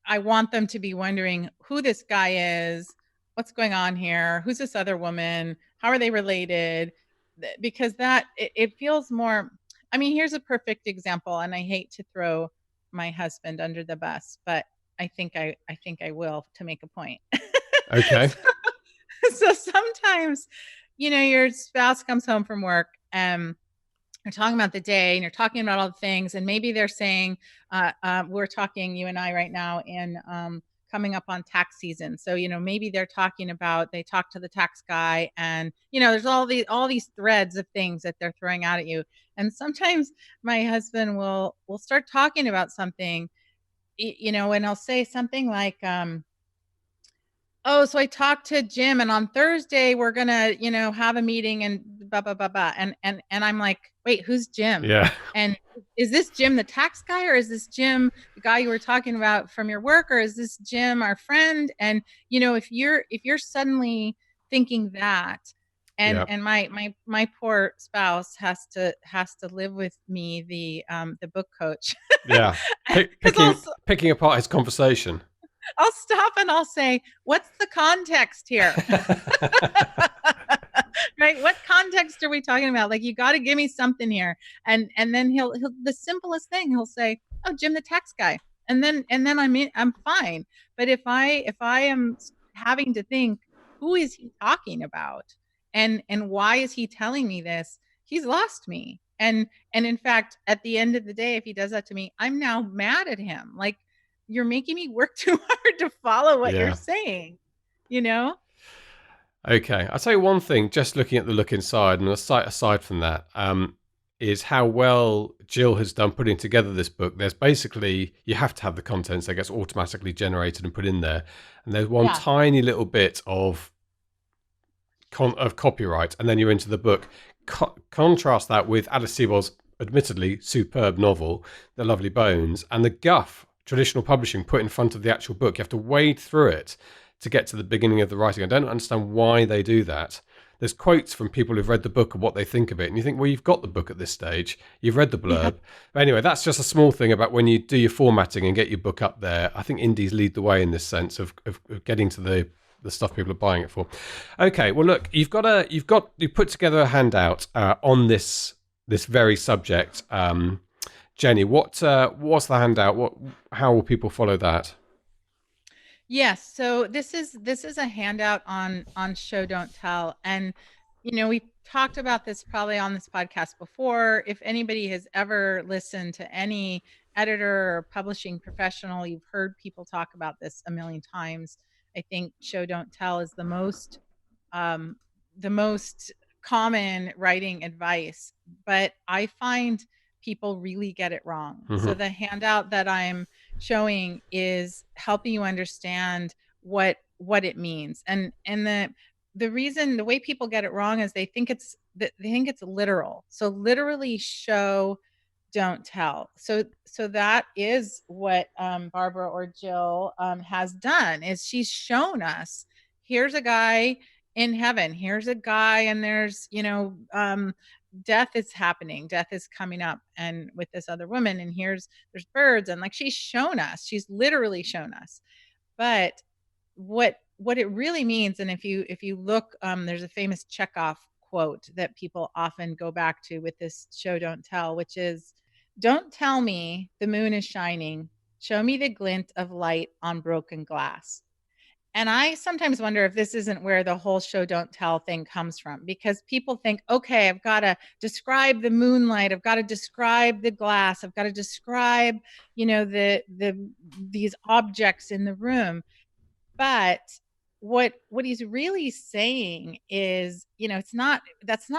I want them to be wondering who this guy is, what's going on here, who's this other woman, how are they related? Because it feels more, I mean, here's a perfect example, and I hate to throw my husband under the bus, but I think I will, to make a point. Okay. So sometimes, your spouse comes home from work and you're talking about the day and you're talking about all the things, and maybe they're saying, we're talking, you and I right now, in coming up on tax season. So, maybe they talk to the tax guy, and, there's all these threads of things that they're throwing out at you. And sometimes my husband will start talking about something, and he'll say something like, oh, so I talked to Jim, and on Thursday we're gonna, have a meeting, and blah blah blah blah. And I'm like, wait, who's Jim? Yeah. And is this Jim the tax guy, or is this Jim the guy you were talking about from your work, or is this Jim our friend? And if you're suddenly thinking that, and Yeah. my poor spouse has to live with me, the book coach. Yeah. Picking apart his conversation. I'll stop and I'll say, what's the context here? Right? What context are we talking about? Like, you got to give me something here. And then he'll the simplest thing, he'll say, oh, Jim the tax guy. And then I'm fine. But if I am having to think, who is he talking about? And why is he telling me this? He's lost me. And in fact, at the end of the day, if he does that to me, I'm now mad at him. Like, you're making me work too hard to follow what you're saying, Okay. I'll tell you one thing, just looking at the look inside, and aside from that, is how well Jill has done putting together this book. There's basically, you have to have the contents that gets automatically generated and put in there. And there's one tiny little bit of copyright, and then you're into the book. Contrast that with Alice Sebold's admittedly superb novel, The Lovely Bones, and the guff traditional publishing put in front of the actual book. You have to wade through it to get to the beginning of the writing. I don't understand why they do that. There's quotes from people who've read the book and what they think of it, and you think, well, you've got the book at this stage, you've read the blurb. But anyway, that's just a small thing about when you do your formatting and get your book up there. I think indies lead the way in this sense of getting to the stuff people are buying it for. Okay, well, look, you put together a handout on this very subject. Jennie, what's the handout? How will people follow that? Yes, so this is a handout on show don't tell, and we talked about this probably on this podcast before. If anybody has ever listened to any editor or publishing professional, you've heard people talk about this a million times. I think show don't tell is the most common writing advice, but I find people really get it wrong. Mm-hmm. So the handout that I'm showing is helping you understand what it means. And the reason, the way people get it wrong is they think it's literal. So literally show, don't tell. So that is what Barbara or Jill has done, is she's shown us, here's a guy in heaven, here's a guy, and there's death is happening, death is coming up, and with this other woman, and there's birds, and like, she's literally shown us. But what it really means, and if you look, there's a famous Chekhov quote that people often go back to with this show don't tell, which is, don't tell me the moon is shining, show me the glint of light on broken glass. And I sometimes wonder if this isn't where the whole show don't tell thing comes from, because people think, okay, I've got to describe the moonlight, I've got to describe the glass, I've got to describe, these objects in the room. But what he's really saying is, that's not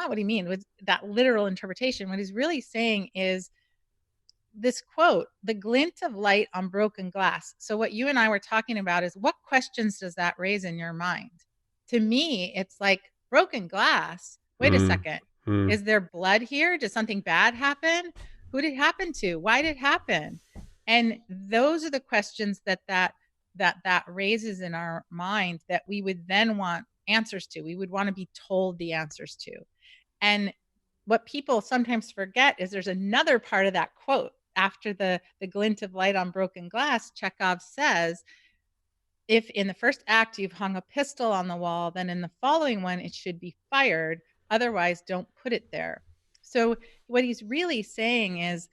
what he means with that literal interpretation. What he's really saying is this quote, the glint of light on broken glass. So what you and I were talking about is, what questions does that raise in your mind? To me, it's like, broken glass. Wait a second. Is there blood here? Did something bad happen? Who did it happen to? Why did it happen? And those are the questions that raises in our mind, that we would then want answers to. We would want to be told the answers to. And what people sometimes forget is there's another part of that quote. After the glint of light on broken glass, Chekhov says, if in the first act you've hung a pistol on the wall, then in the following one it should be fired. Otherwise, don't put it there. So what he's really saying is,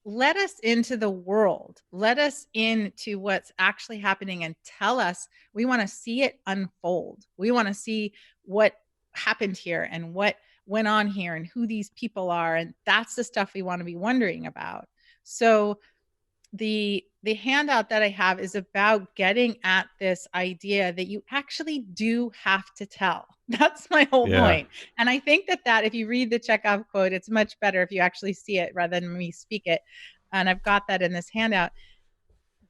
let us into the world. Let us into what's actually happening and tell us. We want to see it unfold. We want to see what happened here and what went on here and who these people are. And that's the stuff we want to be wondering about. So the the handout that I have is about getting at this idea that you actually do have to tell. That's my whole point. And I think that if you read the Chekhov quote, it's much better if you actually see it rather than me speak it. And I've got that in this handout.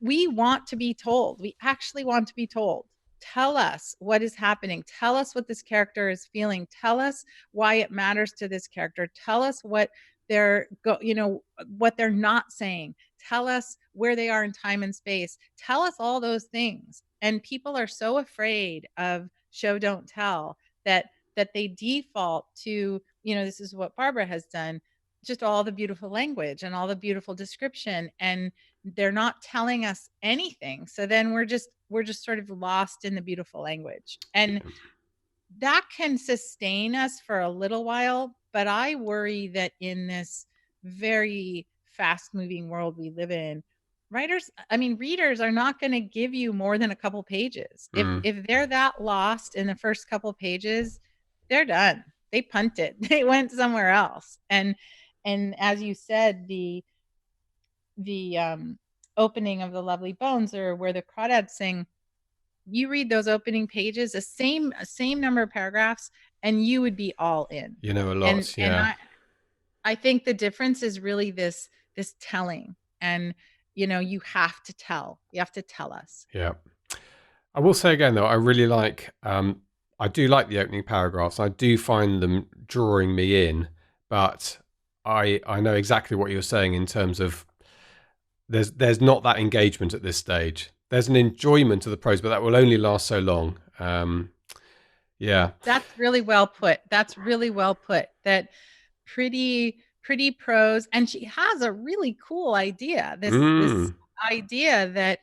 We want to be told. We actually want to be told. Tell us what is happening. Tell us what this character is feeling. Tell us why it matters to this character. Tell us what what they're not saying. Tell us where they are in time and space. Tell us all those things. And people are so afraid of show don't tell that they default to, this is what Barbara has done, just all the beautiful language and all the beautiful description, and they're not telling us anything. So then we're just sort of lost in the beautiful language. And that can sustain us for a little while, but I worry that in this very fast moving world we live in, readers are not going to give you more than a couple pages. If they're that lost in the first couple pages, they're done. They punted. They went somewhere else. And as you said, the opening of The Lovely Bones, or where the crawdads sing, you read those opening pages, the same number of paragraphs, and you would be all in. A lot. And I think the difference is really this telling, and you have to tell. You have to tell us. Yeah. I will say again, though, I really like. I do like the opening paragraphs. I do find them drawing me in, but I know exactly what you're saying in terms of there's not that engagement at this stage. There's an enjoyment of the prose, but that will only last so long. Yeah. That's really well put. That pretty prose. And she has a really cool idea. This idea that,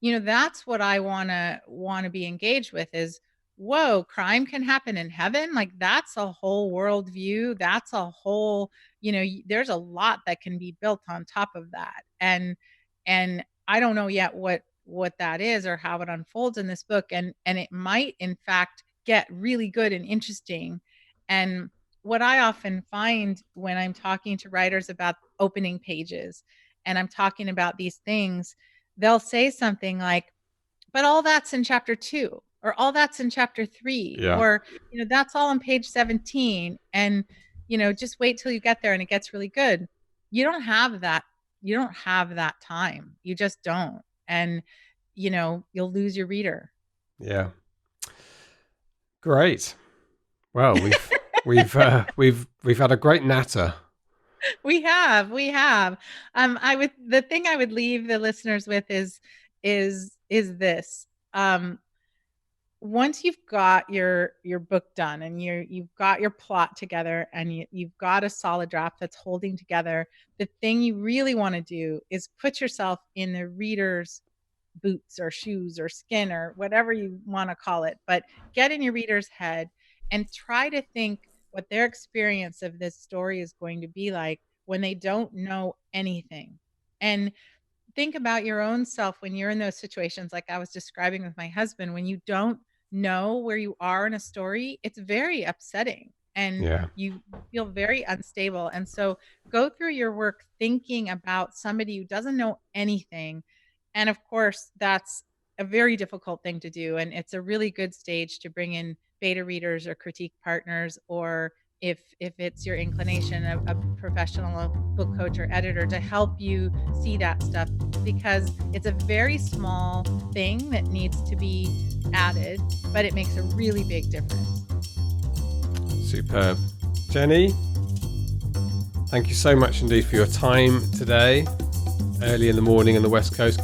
that's what I want to be engaged with is, whoa, crime can happen in heaven. Like, that's a whole worldview. That's a whole, there's a lot that can be built on top of that. And I don't know yet what that is or how it unfolds in this book. And it might, in fact, get really good and interesting. And what I often find when I'm talking to writers about opening pages and I'm talking about these things, they'll say something like, but all that's in chapter 2, or all that's in chapter 3, or, that's all on page 17. And, just wait till you get there and it gets really good. You don't have that. You don't have that time. You just don't. And, you'll lose your reader. Yeah. Great. Well, we've had a great natter. We have. The thing I would leave the listeners with is this. Once you've got your book done and you've got your plot together and you've got a solid draft that's holding together, the thing you really want to do is put yourself in the reader's boots or shoes or skin or whatever you want to call it, but get in your reader's head and try to think what their experience of this story is going to be like when they don't know anything. And think about your own self when you're in those situations like I was describing with my husband. When you don't know where you are in a story, it's very upsetting and you feel very unstable. And so go through your work thinking about somebody who doesn't know anything. And of course, that's a very difficult thing to do. And it's a really good stage to bring in beta readers or critique partners, or if it's your inclination, a professional book coach or editor to help you see that stuff, because it's a very small thing that needs to be added, but it makes a really big difference. Superb. Jennie, thank you so much indeed for your time today, early in the morning on the West Coast.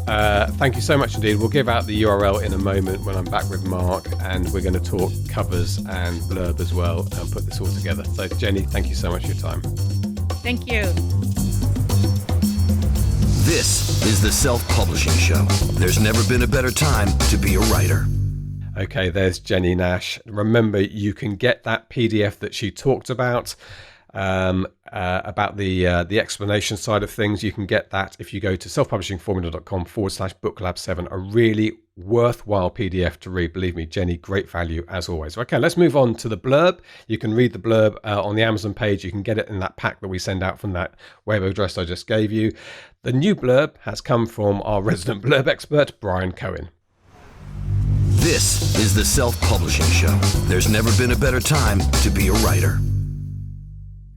Thank you so much indeed. We'll give out the URL in a moment when I'm back with Mark, and we're going to talk covers and blurb as well and put this all together. So Jennie, thank you so much for your time. Thank you. This is the Self-Publishing Show. There's never been a better time to be a writer. Okay, there's Jennie Nash. Remember, you can get that PDF that she talked about about the explanation side of things. You can get that if you go to selfpublishingformula.com/booklab7, a really worthwhile PDF to read. Believe me, Jennie, great value as always. Okay, let's move on to the blurb. You can read the blurb on the Amazon page. You can get it in that pack that we send out from that web address I just gave you. The new blurb has come from our resident blurb expert, Bryan Cohen. This is the Self-Publishing Show. There's never been a better time to be a writer.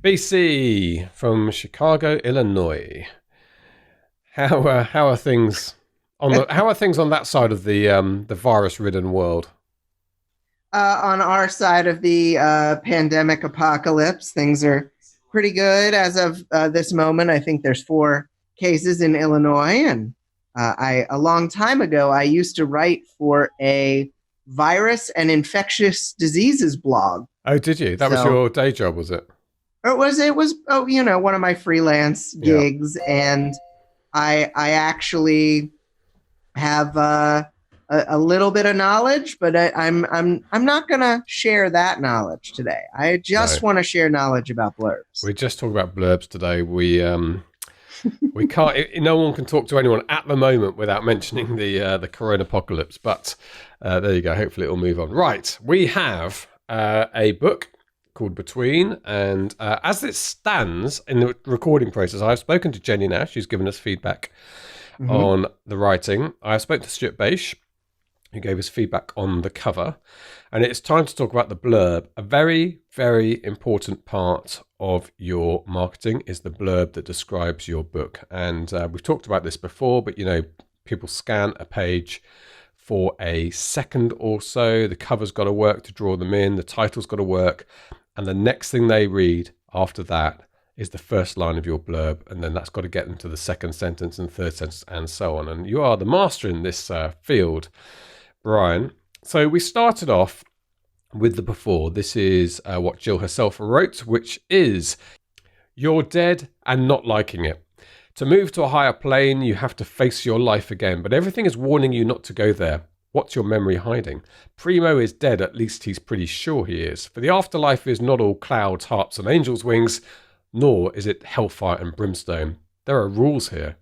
BC from Chicago, Illinois. How are things on that side of the virus-ridden world? On our side of the pandemic apocalypse, things are pretty good as of this moment. I think there's 4 cases in Illinois, and a long time ago, I used to write for a virus and infectious diseases blog. Oh, did you? That was your day job, was it? It was one of my freelance gigs, and I actually have a little bit of knowledge, but I'm not gonna share that knowledge today. I just want to share knowledge about blurbs. We just talk about blurbs today. We can't. No one can talk to anyone at the moment without mentioning the corona apocalypse. But there you go. Hopefully, it will move on. Right, we have a book called Between, and as it stands in the recording process, I've spoken to Jennie Nash, who's given us feedback on the writing. I spoke to Stuart Bache, who gave us feedback on the cover, and it's time to talk about the blurb. A very, very important part of your marketing is the blurb that describes your book. And we've talked about this before, but people scan a page for a second or so. The cover's got to work to draw them in. The title's got to work. And the next thing they read after that is the first line of your blurb. And then that's got to get them to the second sentence and third sentence and so on. And you are the master in this field, Bryan. So we started off with the before. This is what Jill herself wrote, which is, "You're dead and not liking it. To move to a higher plane, you have to face your life again, but everything is warning you not to go there. What's your memory hiding? Primo is dead, at least he's pretty sure he is. For the afterlife is not all clouds, harps and angels' wings, nor is it hellfire and brimstone. There are rules here,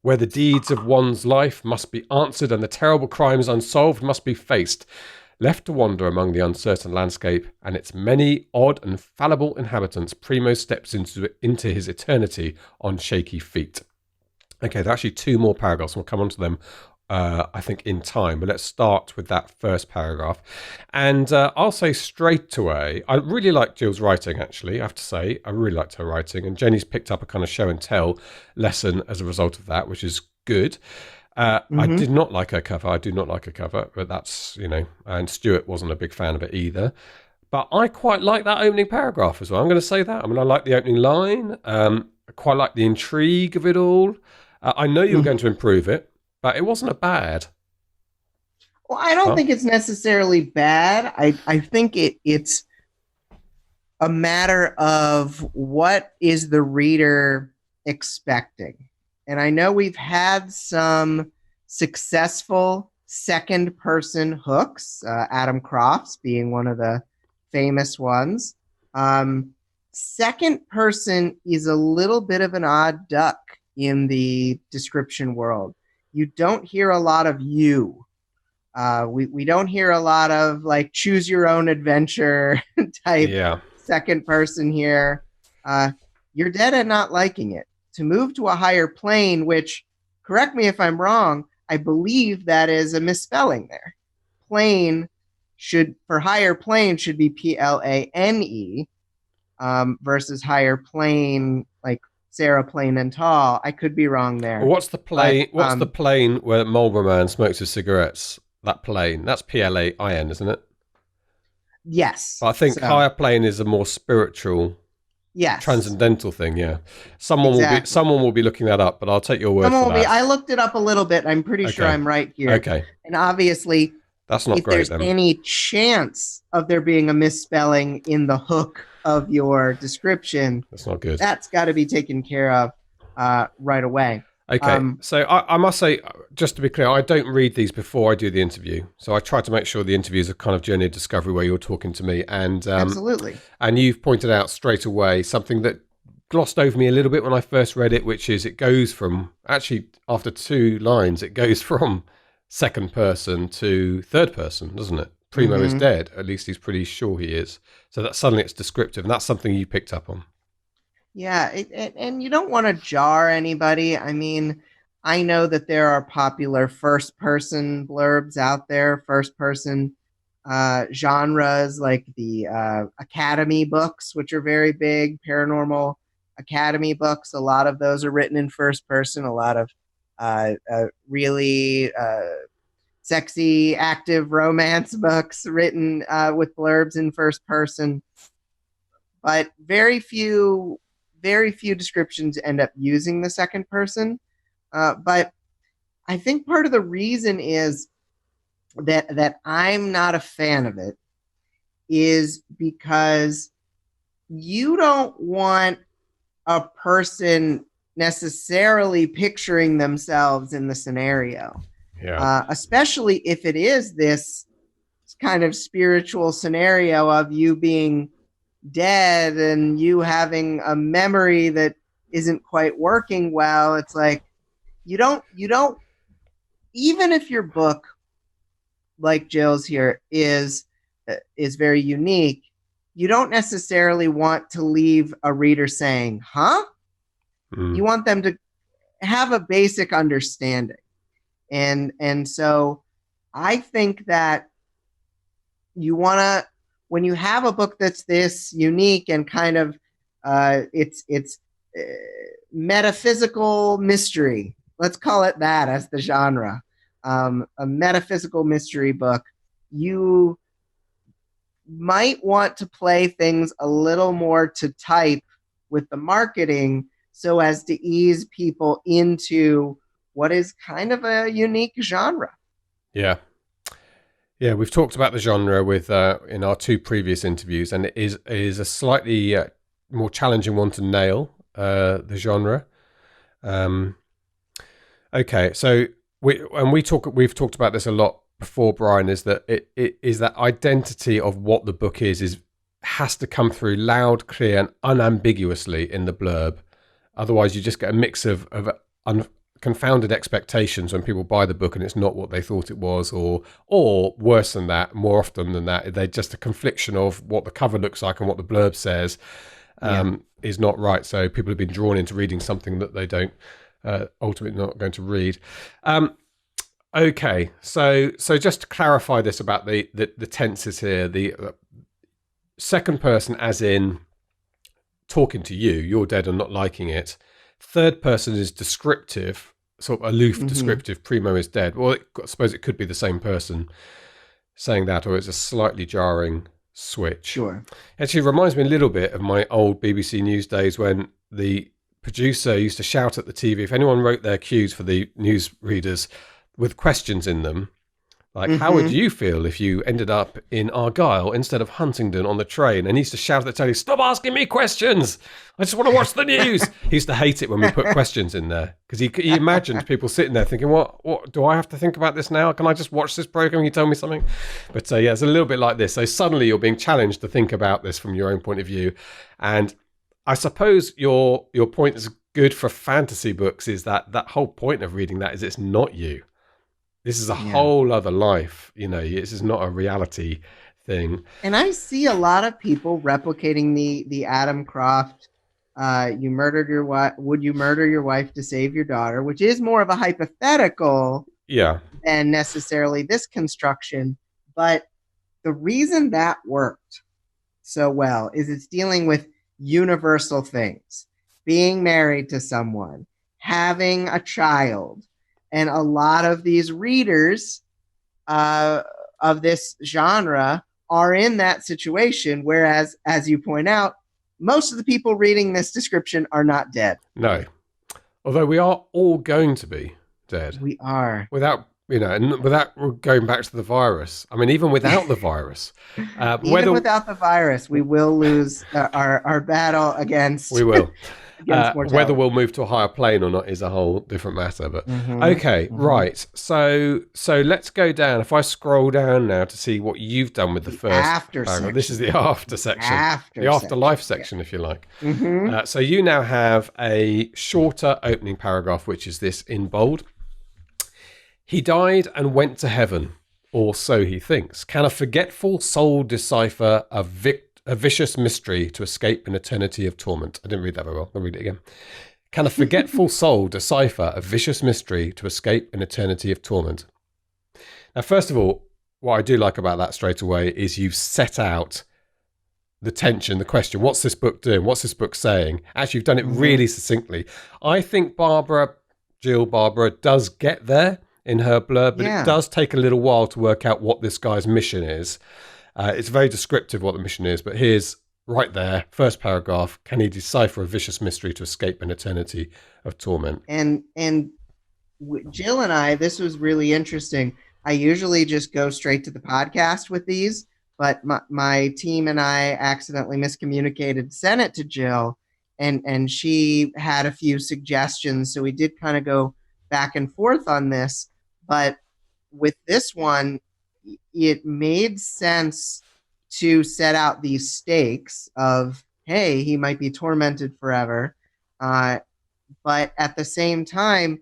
where the deeds of one's life must be answered and the terrible crimes unsolved must be faced. Left to wander among the uncertain landscape and its many odd and fallible inhabitants, Primo steps into his eternity on shaky feet." Okay, there are actually 2 more paragraphs. We'll come on to them, I think, in time. But let's start with that first paragraph. And I'll say straight away, I really like Jill's writing, actually. I have to say, I really liked her writing. And Jennie's picked up a kind of show and tell lesson as a result of that, which is good. I did not like her cover. I do not like her cover, but that's, and Stuart wasn't a big fan of it either. But I quite like that opening paragraph as well. I'm going to say that. I mean, I like the opening line. I quite like the intrigue of it all. I know you were going to improve it, but it wasn't bad. Well, I don't think it's necessarily bad. I think it's a matter of what is the reader expecting. And I know we've had some successful second-person hooks, Adam Crofts being one of the famous ones. Second person is a little bit of an odd duck in the description world. You don't hear a lot of you. We don't hear a lot of like choose your own adventure type second person here. You're dead and not liking it. To move to a higher plane, which, correct me if I'm wrong, I believe that is a misspelling there. Plane for higher plane should be Plane versus higher plane, like Sarah Plain and Tall. I could be wrong there. Well, what's the plane? What's the plane where Marlboro Man smokes his cigarettes? That plane. That's Plain, isn't it? Yes. But I think higher plane is a more spiritual. Yes. Transcendental thing, yeah. Someone will be looking that up, but I'll take your word for that. I looked it up a little bit. I'm pretty sure I'm right here. Okay. And obviously, that's not great. If there's any chance of there being a misspelling in the hook of your description, that's not good. That's got to be taken care of right away. Okay, so I must say, just to be clear, I don't read these before I do the interview. So I try to make sure the interview is a kind of journey of discovery where you're talking to me. And Absolutely. And you've pointed out straight away something that glossed over me a little bit when I first read it, which is it goes from, actually, after 2 lines, it goes from second person to third person, doesn't it? Primo is dead. At least he's pretty sure he is. So that suddenly it's descriptive. And that's something you picked up on. Yeah, and you don't want to jar anybody. I mean, I know that there are popular first-person blurbs out there, first-person genres like the Academy books, which are very big, paranormal Academy books. A lot of those are written in first person. A lot of really sexy, active romance books written with blurbs in first person. But very few descriptions end up using the second person. But I think part of the reason is that I'm not a fan of it is because you don't want a person necessarily picturing themselves in the scenario. Yeah. Especially if it is this kind of spiritual scenario of you being dead and you having a memory that isn't quite working well. It's like you don't even if your book, like Jill's here, is very unique, you don't necessarily want to leave a reader saying, huh? You want them to have a basic understanding. And so I think that you want to, when you have a book that's this unique and kind of it's metaphysical mystery, let's call it that as the genre, a metaphysical mystery book, you might want to play things a little more to type with the marketing so as to ease people into what is kind of a unique genre. Yeah. Yeah, we've talked about the genre with in our 2 previous interviews, and it is a slightly more challenging one to nail, the genre. Okay, so we've talked about this a lot before, Brian, is that it is that identity of what the book is has to come through loud, clear, and unambiguously in the blurb. Otherwise, you just get a mix of confounded expectations when people buy the book and it's not what they thought it was, or worse than that, more often than that, they're just a confliction of what the cover looks like and what the blurb says is not right. So people have been drawn into reading something that they don't ultimately not going to read. Okay, so just to clarify this about the tenses here, the second person as in talking to you, you're dead and not liking it. Third person is descriptive, sort of aloof, descriptive, Primo is dead. Well, I suppose it could be the same person saying that, or it's a slightly jarring switch. Sure. Actually, it reminds me a little bit of my old BBC News days when the producer used to shout at the TV if anyone wrote their cues for the news readers with questions in them. Like, how would you feel if you ended up in Argyll instead of Huntingdon on the train? And he used to shout at the telly, stop asking me questions. I just want to watch the news. He used to hate it when we put questions in there because he imagined people sitting there thinking, what do I have to think about this now? Can I just watch this program? You tell me something. But yeah, it's a little bit like this. So suddenly you're being challenged to think about this from your own point of view. And I suppose your point is good for fantasy books is that whole point of reading that is it's not you. This is a whole other life, this is not a reality thing. And I see a lot of people replicating the Adam Croft, you murdered your wife, would you murder your wife to save your daughter, which is more of a hypothetical than necessarily this construction. But the reason that worked so well is it's dealing with universal things. Being married to someone, having a child. And a lot of these readers of this genre are in that situation, whereas, as you point out, most of the people reading this description are not dead. No. Although we are all going to be dead. We are. Without going back to the virus. I mean, even without the virus. Even without the virus, we will lose our battle against... We will. against mortality. Whether we'll move to a higher plane or not is a whole different matter. But right. So let's go down. If I scroll down now to see what you've done with the first after paragraph. section. This is the after section, the afterlife section, if you like. So you now have a shorter opening paragraph, which is this in bold. He died and went to heaven, or so he thinks. Can a forgetful soul decipher a vicious mystery to escape an eternity of torment? I didn't read that very well. I'll read it again. Can a forgetful soul decipher a vicious mystery to escape an eternity of torment? Now, first of all, what I do like about that straight away is you've set out the tension, the question. What's this book doing? What's this book saying? Actually, you've done it really succinctly. I think Barbara does get there in her blurb, but it does take a little while to work out what this guy's mission is. It's very descriptive what the mission is, but here's right there, first paragraph. Can he decipher a vicious mystery to escape an eternity of torment? And Jill and I, this was really interesting. I usually just go straight to the podcast with these, but my team and I accidentally miscommunicated, sent it to Jill, and she had a few suggestions. So we did kind of go back and forth on this. But with this one, it made sense to set out these stakes of, hey, he might be tormented forever. But at the same time,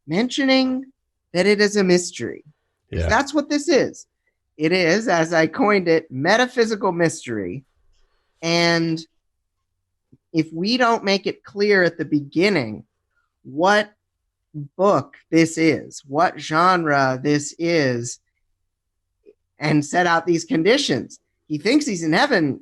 mentioning that it is a mystery. Yeah. That's what this is. It is, as I coined it, metaphysical mystery. And if we don't make it clear at the beginning what book this is, what genre this is, and set out these conditions, he thinks he's in heaven,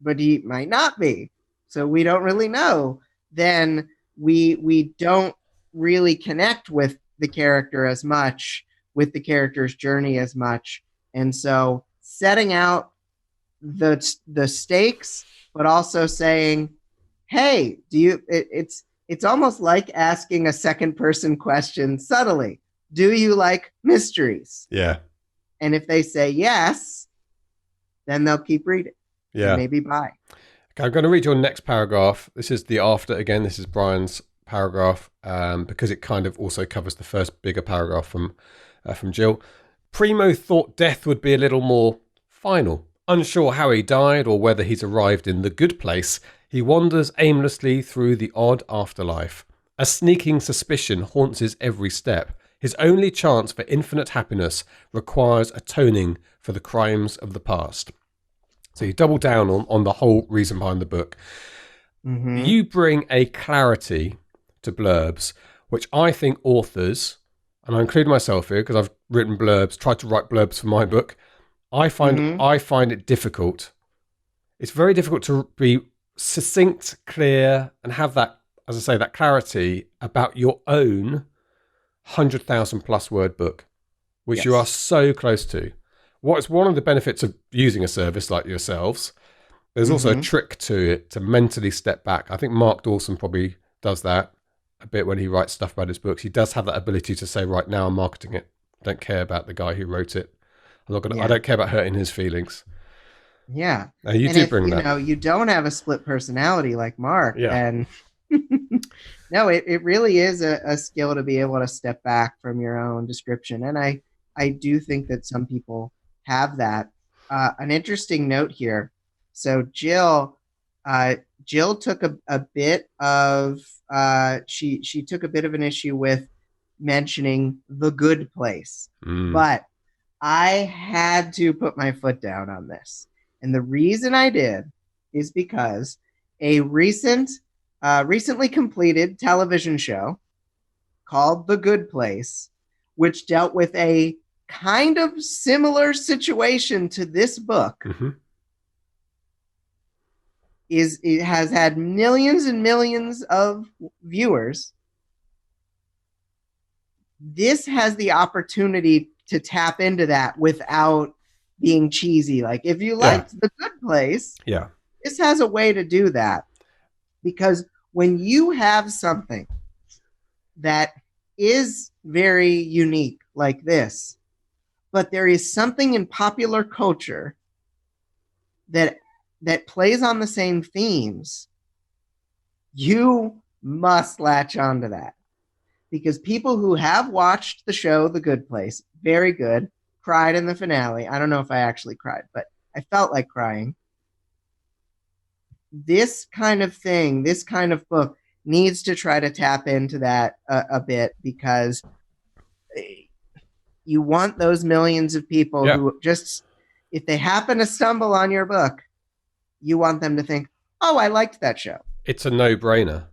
but he might not be. So we don't really know. Then we don't really connect with the character as much, with the character's journey as much. And so setting out the stakes, but also saying, hey, it's almost like asking a second person question subtly. Do you like mysteries? Yeah. And if they say yes, then they'll keep reading. Yeah. And maybe buy. Okay, I'm going to read your next paragraph. This is the after. Again, this is Bryan's paragraph, because it kind of also covers the first bigger paragraph from Jill. Primo thought death would be a little more final. Unsure how he died or whether he's arrived in the good place, he wanders aimlessly through the odd afterlife. A sneaking suspicion haunts his every step. His only chance for infinite happiness requires atoning for the crimes of the past. So you double down on the whole reason behind the book. You bring a clarity to blurbs, which I think authors, and I include myself here because I've written blurbs, tried to write blurbs for my book. I find it difficult. It's very difficult to be succinct, clear, and have that, as I say, that clarity about your own 100,000 plus word book, which you are so close to. What's one of the benefits of using a service like yourselves? There's also a trick to it to mentally step back. I think Mark Dawson probably does that a bit when he writes stuff about his books. He does have that ability to say, right now I'm marketing it. I don't care about the guy who wrote it. I don't care about hurting his feelings. Yeah. You do bring that. You know, you don't have a split personality like Mark. Yeah. And no, it really is a skill to be able to step back from your own description. And I do think that some people have that. An interesting note here. So Jill took a bit of, she took a bit of an issue with mentioning the good place, but I had to put my foot down on this. And the reason I did is because a recently completed television show called The Good Place, which dealt with a kind of similar situation to this book, it has had millions and millions of viewers. This has the opportunity to tap into that without being cheesy. Like, if you liked The Good Place, this has a way to do that. Because when you have something that is very unique like this, but there is something in popular culture that plays on the same themes, You must latch onto that. Because people who have watched the show The Good Place, very good, cried in the finale. I don't know if I actually cried, but I felt like crying. This kind of thing, this kind of book needs to try to tap into that a bit, because you want those millions of people who just, if they happen to stumble on your book, you want them to think, oh, I liked that show. It's a no-brainer.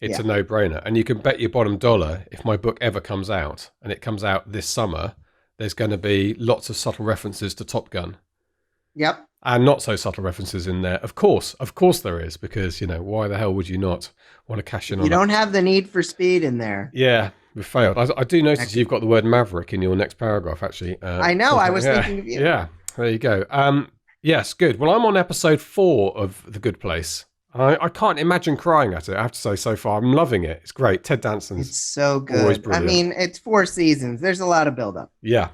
It's a no-brainer. And you can bet your bottom dollar, if my book ever comes out, and it comes out this summer, there's going to be lots of subtle references to Top Gun. Yep. And not so subtle references in there. Of course there is, because, why the hell would you not want to cash in on You don't have the need for speed in there. Yeah, we failed. I do notice you've got the word maverick in your next paragraph, actually. I know, I was thinking of you. Yeah, there you go. Yes, good. Well, I'm on episode 4 of The Good Place. I can't imagine crying at it, I have to say, so far. I'm loving it. It's great. Ted Danson's It's so good. always brilliant. I mean, it's 4 seasons. There's a lot of buildup. Yeah.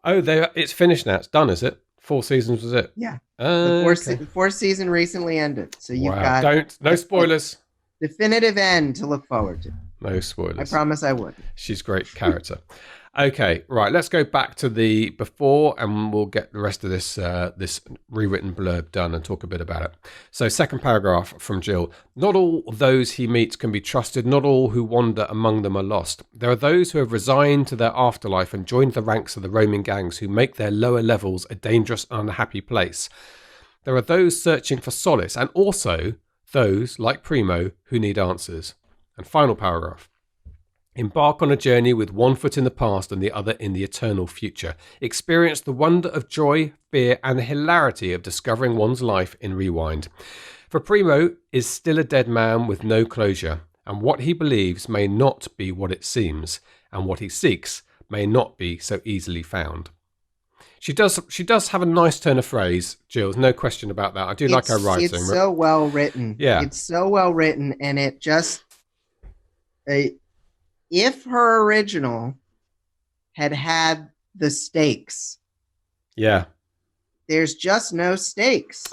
Oh, it's finished now. It's done, is it? 4 seasons was it? Yeah. Okay. The fourth season recently ended. So you've got no spoilers. Definitive end to look forward to. No spoilers. I promise I would. She's a great character. Okay, right. Let's go back to the before, and we'll get the rest of this this rewritten blurb done and talk a bit about it. So, second paragraph from Jill. Not all those he meets can be trusted. Not all who wander among them are lost. There are those who have resigned to their afterlife and joined the ranks of the roaming gangs who make their lower levels a dangerous and unhappy place. There are those searching for solace, and also those, like Primo, who need answers. And final paragraph. Embark on a journey with one foot in the past and the other in the eternal future. Experience the wonder of joy, fear, and the hilarity of discovering one's life in rewind. For Primo is still a dead man with no closure, and what he believes may not be what it seems, and what he seeks may not be so easily found. She does have a nice turn of phrase, Jill. No question about that. I do like her writing. It's so well written. Yeah. It's so well written, and it just... if her original had the stakes, there's just no stakes.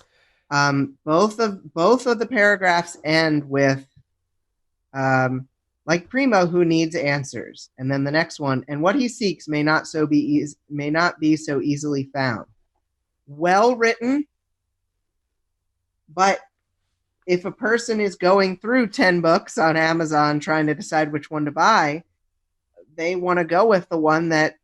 Both of the paragraphs end with like Primo who needs answers, and then the next one, and what he seeks may not be so easily found. Well written, but if a person is going through 10 books on Amazon trying to decide which one to buy, they want to go with the one that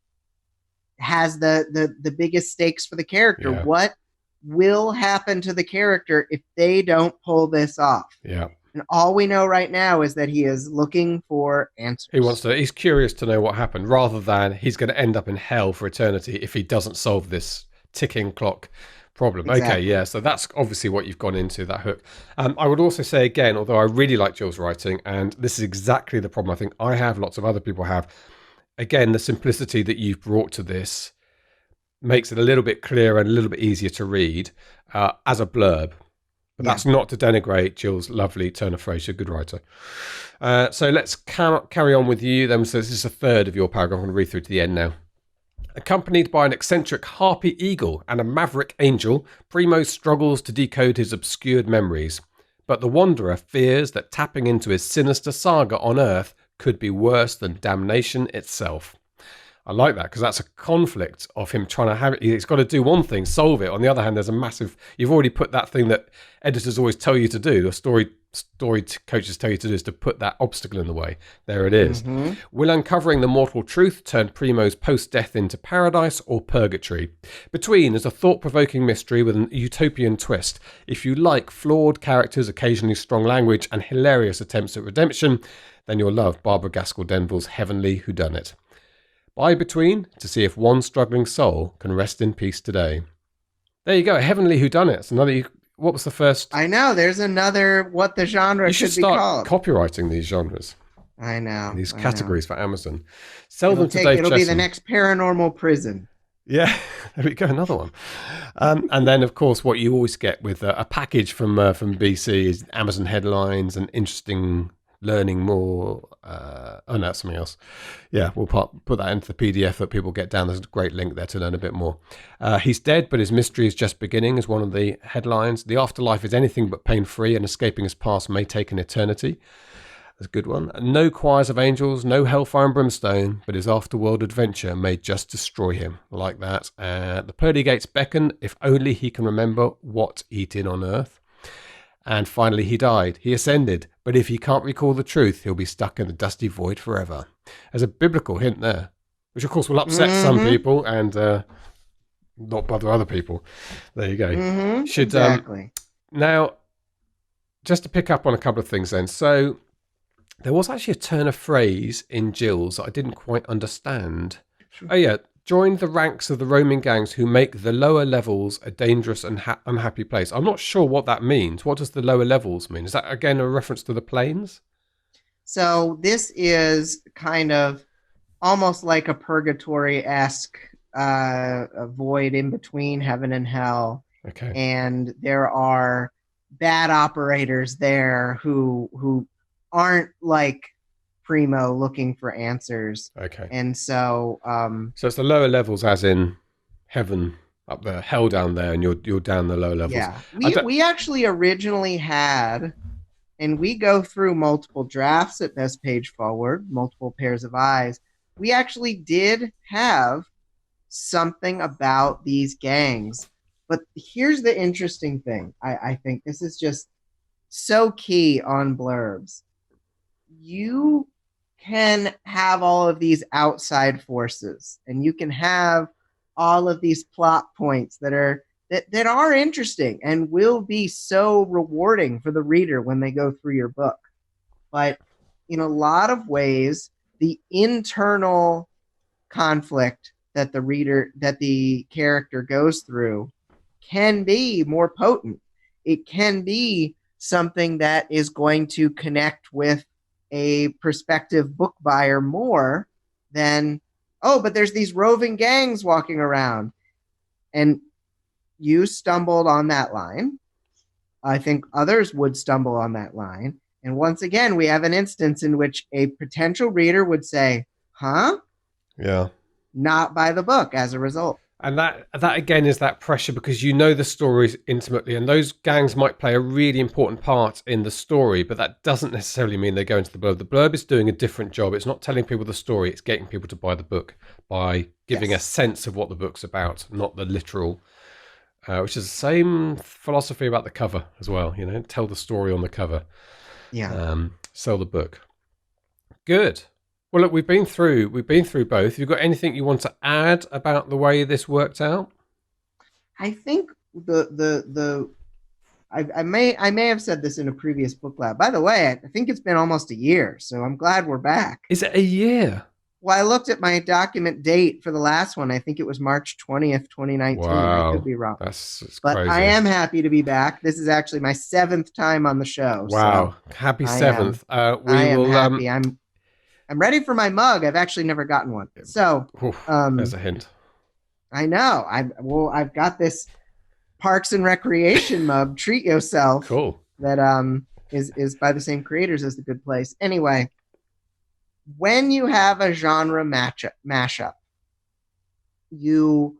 has the biggest stakes for the character. Yeah. What will happen to the character if they don't pull this off? Yeah. And all we know right now is that he is looking for answers. He's curious to know what happened, rather than he's going to end up in hell for eternity if he doesn't solve this ticking clock problem. Exactly. Okay, yeah, so that's obviously what you've gone into, that hook. I would also say again, although I really like Jill's writing, and this is exactly the problem I think I have, lots of other people have, again, the simplicity that you've brought to this makes it a little bit clearer and a little bit easier to read as a blurb. But that's not to denigrate Jill's lovely turn of phrase. She's a good writer. So let's carry on with you then. So this is a third of your paragraph. I'm going to read through to the end now. Accompanied by an eccentric harpy eagle and a maverick angel, Primo struggles to decode his obscured memories. But the wanderer fears that tapping into his sinister saga on Earth could be worse than damnation itself. I like that, because that's a conflict of him trying to have it. He's got to do one thing, solve it. On the other hand, there's a massive... You've already put that thing that editors always tell you to do, or story coaches tell you to do, is to put that obstacle in the way. There it is. Mm-hmm. Will uncovering the mortal truth turn Primo's post-death into paradise or purgatory? Between is a thought-provoking mystery with an utopian twist. If you like flawed characters, occasionally strong language, and hilarious attempts at redemption, then you'll love Barbara Gaskell Denvil's Heavenly Whodunit. Buy Between to see if one struggling soul can rest in peace today. There you go, Heavenly Whodunit. It's another. What was the first? I know, there's another what the genre should be called. Copywriting these genres. I know. These categories for Amazon. Sell them to Dave It'll Chesson. be the next Paranormal Prison. Yeah, there we go, another one. And then, of course, what you always get with a package from BC is Amazon headlines and interesting learning more. Oh, no, that's something else. Yeah, we'll put that into the PDF that people get down. There's a great link there to learn a bit more. He's dead, but his mystery is just beginning, is one of the headlines. The afterlife is anything but pain-free, and escaping his past may take an eternity. That's a good one. No choirs of angels, no hellfire and brimstone, but his afterworld adventure may just destroy him. I like that. The pearly gates beckon, if only he can remember what he did on earth. And finally, he died. He ascended. But if he can't recall the truth, he'll be stuck in the dusty void forever. There's a biblical hint there, which of course will upset some people and not bother other people. There you go. Exactly. Now, just to pick up on a couple of things then. So there was actually a turn of phrase in Jill's that I didn't quite understand. Oh yeah. Join the ranks of the roaming gangs who make the lower levels a dangerous and unhappy place. I'm not sure what that means. What does the lower levels mean? Is that, again, a reference to the planes? So this is kind of almost like a purgatory-esque a void in between heaven and hell. Okay. And there are bad operators there who aren't like Primo looking for answers. Okay. And so so it's the lower levels, as in heaven up there, hell down there, and you're down the lower levels. Yeah. We actually originally had, and we go through multiple drafts at Best Page Forward, multiple pairs of eyes. We actually did have something about these gangs. But here's the interesting thing. I think this is just so key on blurbs. You can have all of these outside forces, and you can have all of these plot points that are interesting and will be so rewarding for the reader when they go through your book. But in a lot of ways, the internal conflict that the character goes through can be more potent. It can be something that is going to connect with a prospective book buyer more than, oh, but there's these roving gangs walking around. And you stumbled on that line. I think others would stumble on that line. And once again, we have an instance in which a potential reader would say, huh? Yeah. Not buy the book as a result. And that again is that pressure, because you know the stories intimately, and those gangs might play a really important part in the story, but that doesn't necessarily mean they go into the blurb. The blurb is doing a different job. It's not telling people the story, it's getting people to buy the book by giving a sense of what the book's about, not the literal, which is the same philosophy about the cover as well. You know, tell the story on the cover. Yeah. Sell the book. Good. Well, look, we've been through both. Have you got anything you want to add about the way this worked out? I think I may have said this in a previous BookLab. By the way, I think it's been almost a year, so I'm glad we're back. Is it a year? Well, I looked at my document date for the last one. I think it was March 20th, 2019. Wow. I could be wrong. That's but crazy. I am happy to be back. This is actually my 7th time on the show. Wow. So happy 7th. I am happy. I'm ready for my mug. I've actually never gotten one. So there's a hint. I know. I've got this Parks and Recreation mug. Treat yourself. Cool. That is by the same creators as The Good Place. Anyway, when you have a genre mashup, you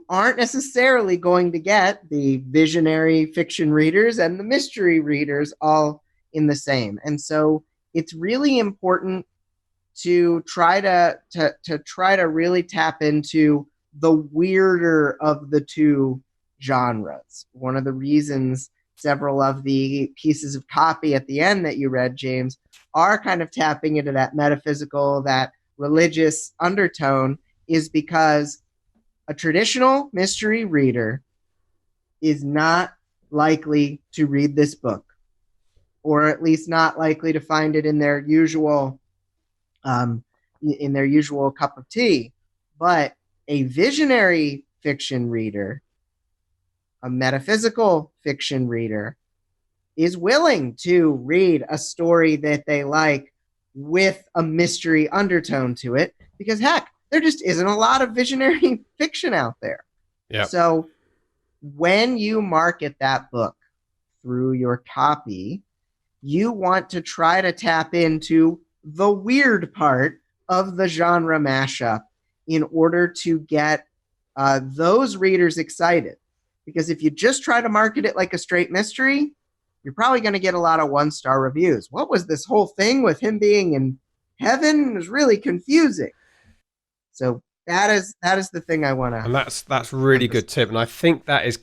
aren't necessarily going to get the visionary fiction readers and the mystery readers all in the same. And so it's really important to try to really tap into the weirder of the two genres. One of the reasons several of the pieces of copy at the end that you read, James, are kind of tapping into that metaphysical, that religious undertone, is because a traditional mystery reader is not likely to read this book, or at least not likely to find it in their usual cup of tea. But a visionary fiction reader, a metaphysical fiction reader, is willing to read a story that they like with a mystery undertone to it, because heck, there just isn't a lot of visionary fiction out there. Yeah. So when you market that book through your copy, You want to try to tap into the weird part of the genre mashup in order to get those readers excited. Because if you just try to market it like a straight mystery, you're probably going to get a lot of one-star reviews. What was this whole thing with him being in heaven? It was really confusing. So that is the thing I want to. And that's really good tip. And I think that is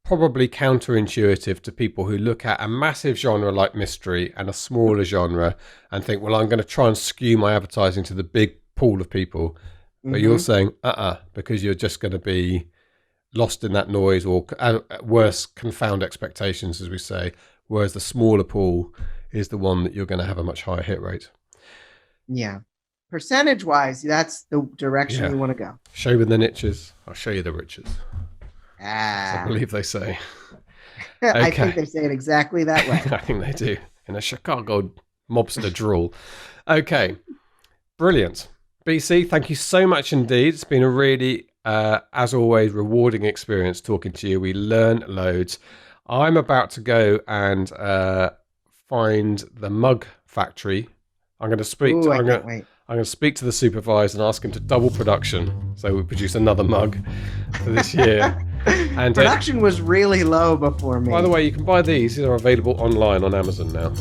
probably counterintuitive to people who look at a massive genre like mystery and a smaller genre and think, well, I'm going to try and skew my advertising to the big pool of people. But you're saying, because you're just going to be lost in that noise, or worse, confound expectations, as we say, whereas the smaller pool is the one that you're going to have a much higher hit rate. Yeah. Percentage-wise, that's the direction you want to go. Show me the niches, I'll show you the riches. I believe they say. Okay. I think they say it exactly that way. I think they do, in a Chicago mobster drawl. Okay, brilliant. BC, thank you so much indeed. It's been a really, as always, rewarding experience talking to you. We learn loads. I'm about to go and find the mug factory. I'm going to speak. I'm going to speak to the supervisor and ask him to double production, so we produce another mug for this year. And production was really low before me. By the way, you can buy these. These are available online on Amazon now.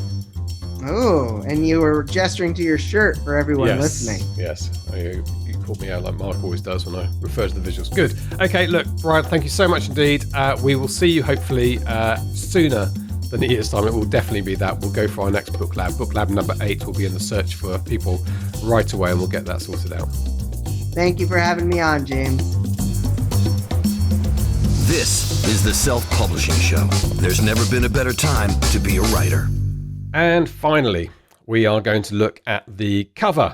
Oh, and you were gesturing to your shirt for everyone listening. Yes, you called me out like Mark always does when I refer to the visuals. Good. Okay, look, Bryan, thank you so much indeed. We will see you hopefully sooner than a year's time. It will definitely be that. We'll go for our next BookLab. BookLab number 8 will be in the search for people right away, and we'll get that sorted out. Thank you for having me on, James. This is the Self-Publishing Show. There's never been a better time to be a writer. And finally, we are going to look at the cover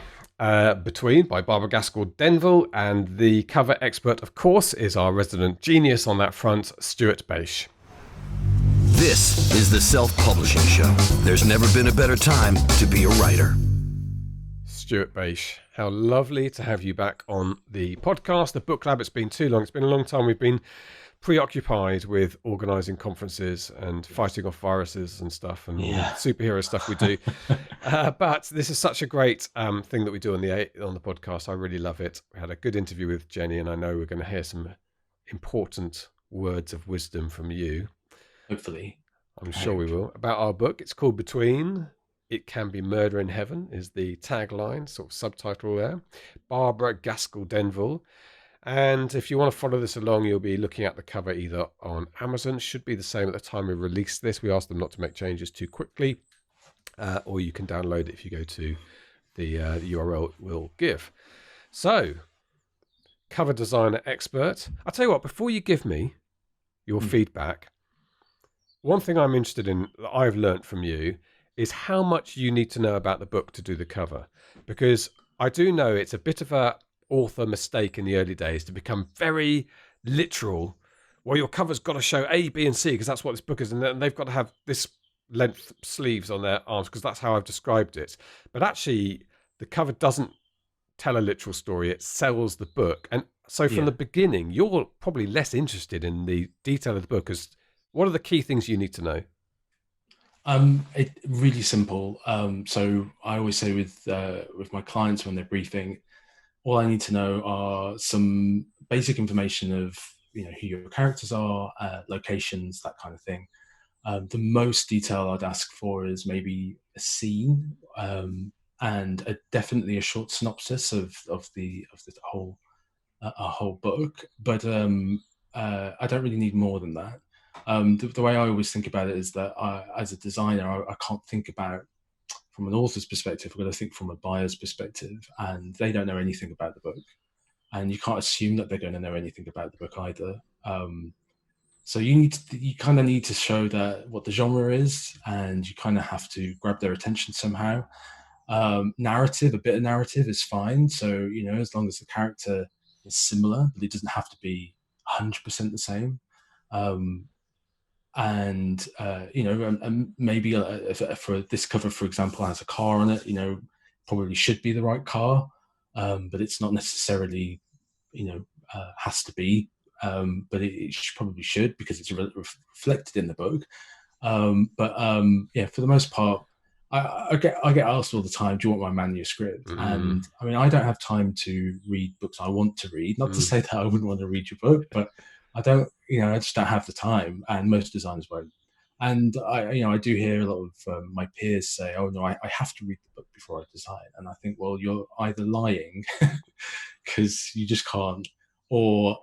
Between by Barbara Gaskell Denvil, and the cover expert, of course, is our resident genius on that front, Stuart Bache. This is the Self-Publishing Show. There's never been a better time to be a writer. Stuart Bache, how lovely to have you back on the podcast, the BookLab. It's been too long. It's been a long time. We've been preoccupied with organising conferences and fighting off viruses and stuff, and all the superhero stuff we do. But this is such a great thing that we do on the podcast. I really love it. We had a good interview with Jennie, and I know we're going to hear some important words of wisdom from you. Hopefully. I'm sure we will. About our book. It's called Between. It Can Be Murder in Heaven is the tagline, sort of subtitle there. Barbara Gaskell Denvil. And if you want to follow this along, you'll be looking at the cover either on Amazon. Should be the same at the time we release this. We asked them not to make changes too quickly. Or you can download it if you go to the URL we'll give. So, cover designer expert. I'll tell you what, before you give me your feedback, one thing I'm interested in that I've learnt from you is how much you need to know about the book to do the cover. Because I do know it's a bit of a author mistake in the early days to become very literal. Well, your cover's got to show A, B, and C because that's what this book is, and they've got to have this length sleeves on their arms because that's how I've described it. But actually, the cover doesn't tell a literal story; it sells the book. And so, from the beginning, you're probably less interested in the detail of the book. As what are the key things you need to know? It really simple. So I always say with my clients when they're briefing, all I need to know are some basic information of who your characters are, locations, that kind of thing. The most detail I'd ask for is maybe a scene and definitely a short synopsis of the whole book. But I don't really need more than that. The way I always think about it is that as a designer, I can't think about from an author's perspective. I've got to think from a buyer's perspective, and they don't know anything about the book, and you can't assume that they're going to know anything about the book either. So you kind of need to show that what the genre is, and you kind of have to grab their attention somehow. Narrative, a bit of narrative is fine. So as long as the character is similar, but it doesn't have to be 100% the same. And maybe for this cover, for example, has a car on it, probably should be the right car, but it's not necessarily, has to be, but it probably should because it's reflected in the book. Yeah, for the most part, I get asked all the time, "Do you want my manuscript?" And I mean, I don't have time to read books I want to read. Not to say that I wouldn't want to read your book, but I don't. I just don't have the time, and most designers won't. And I do hear a lot of my peers say, "Oh no, I have to read the book before I design." And I think, well, you're either lying because you just can't, or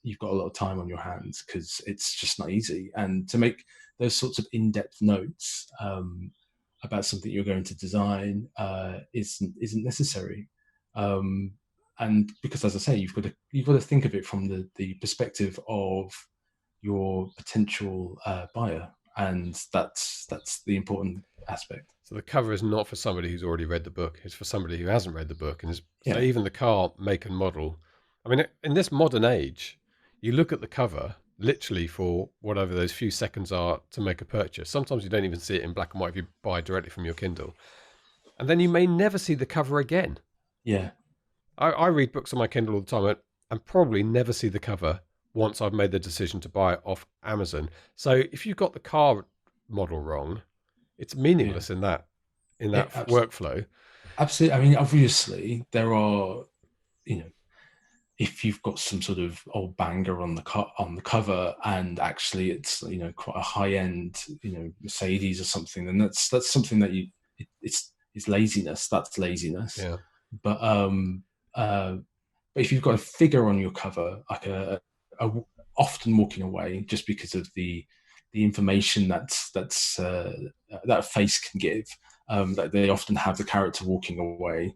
you've got a lot of time on your hands because it's just not easy. And to make those sorts of in-depth notes about something you're going to design isn't necessary. And because, as I say, you've got to think of it from the perspective of your potential buyer, and that's the important aspect. So the cover is not for somebody who's already read the book. It's for somebody who hasn't read the book. And so even the car make and model. I mean, in this modern age, you look at the cover literally for whatever those few seconds are to make a purchase. Sometimes you don't even see it in black and white if you buy directly from your Kindle. And then you may never see the cover again. Yeah. I read books on my Kindle all the time and probably never see the cover once I've made the decision to buy it off Amazon. So if you've got the car model wrong, it's meaningless in that workflow. Absolutely. I mean, obviously there are, if you've got some sort of old banger on the cover, and actually it's quite a high end Mercedes or something, then that's something that it's laziness. That's laziness. Yeah. But if you've got a figure on your cover, like a often walking away just because of the information that a face can give, that they often have the character walking away.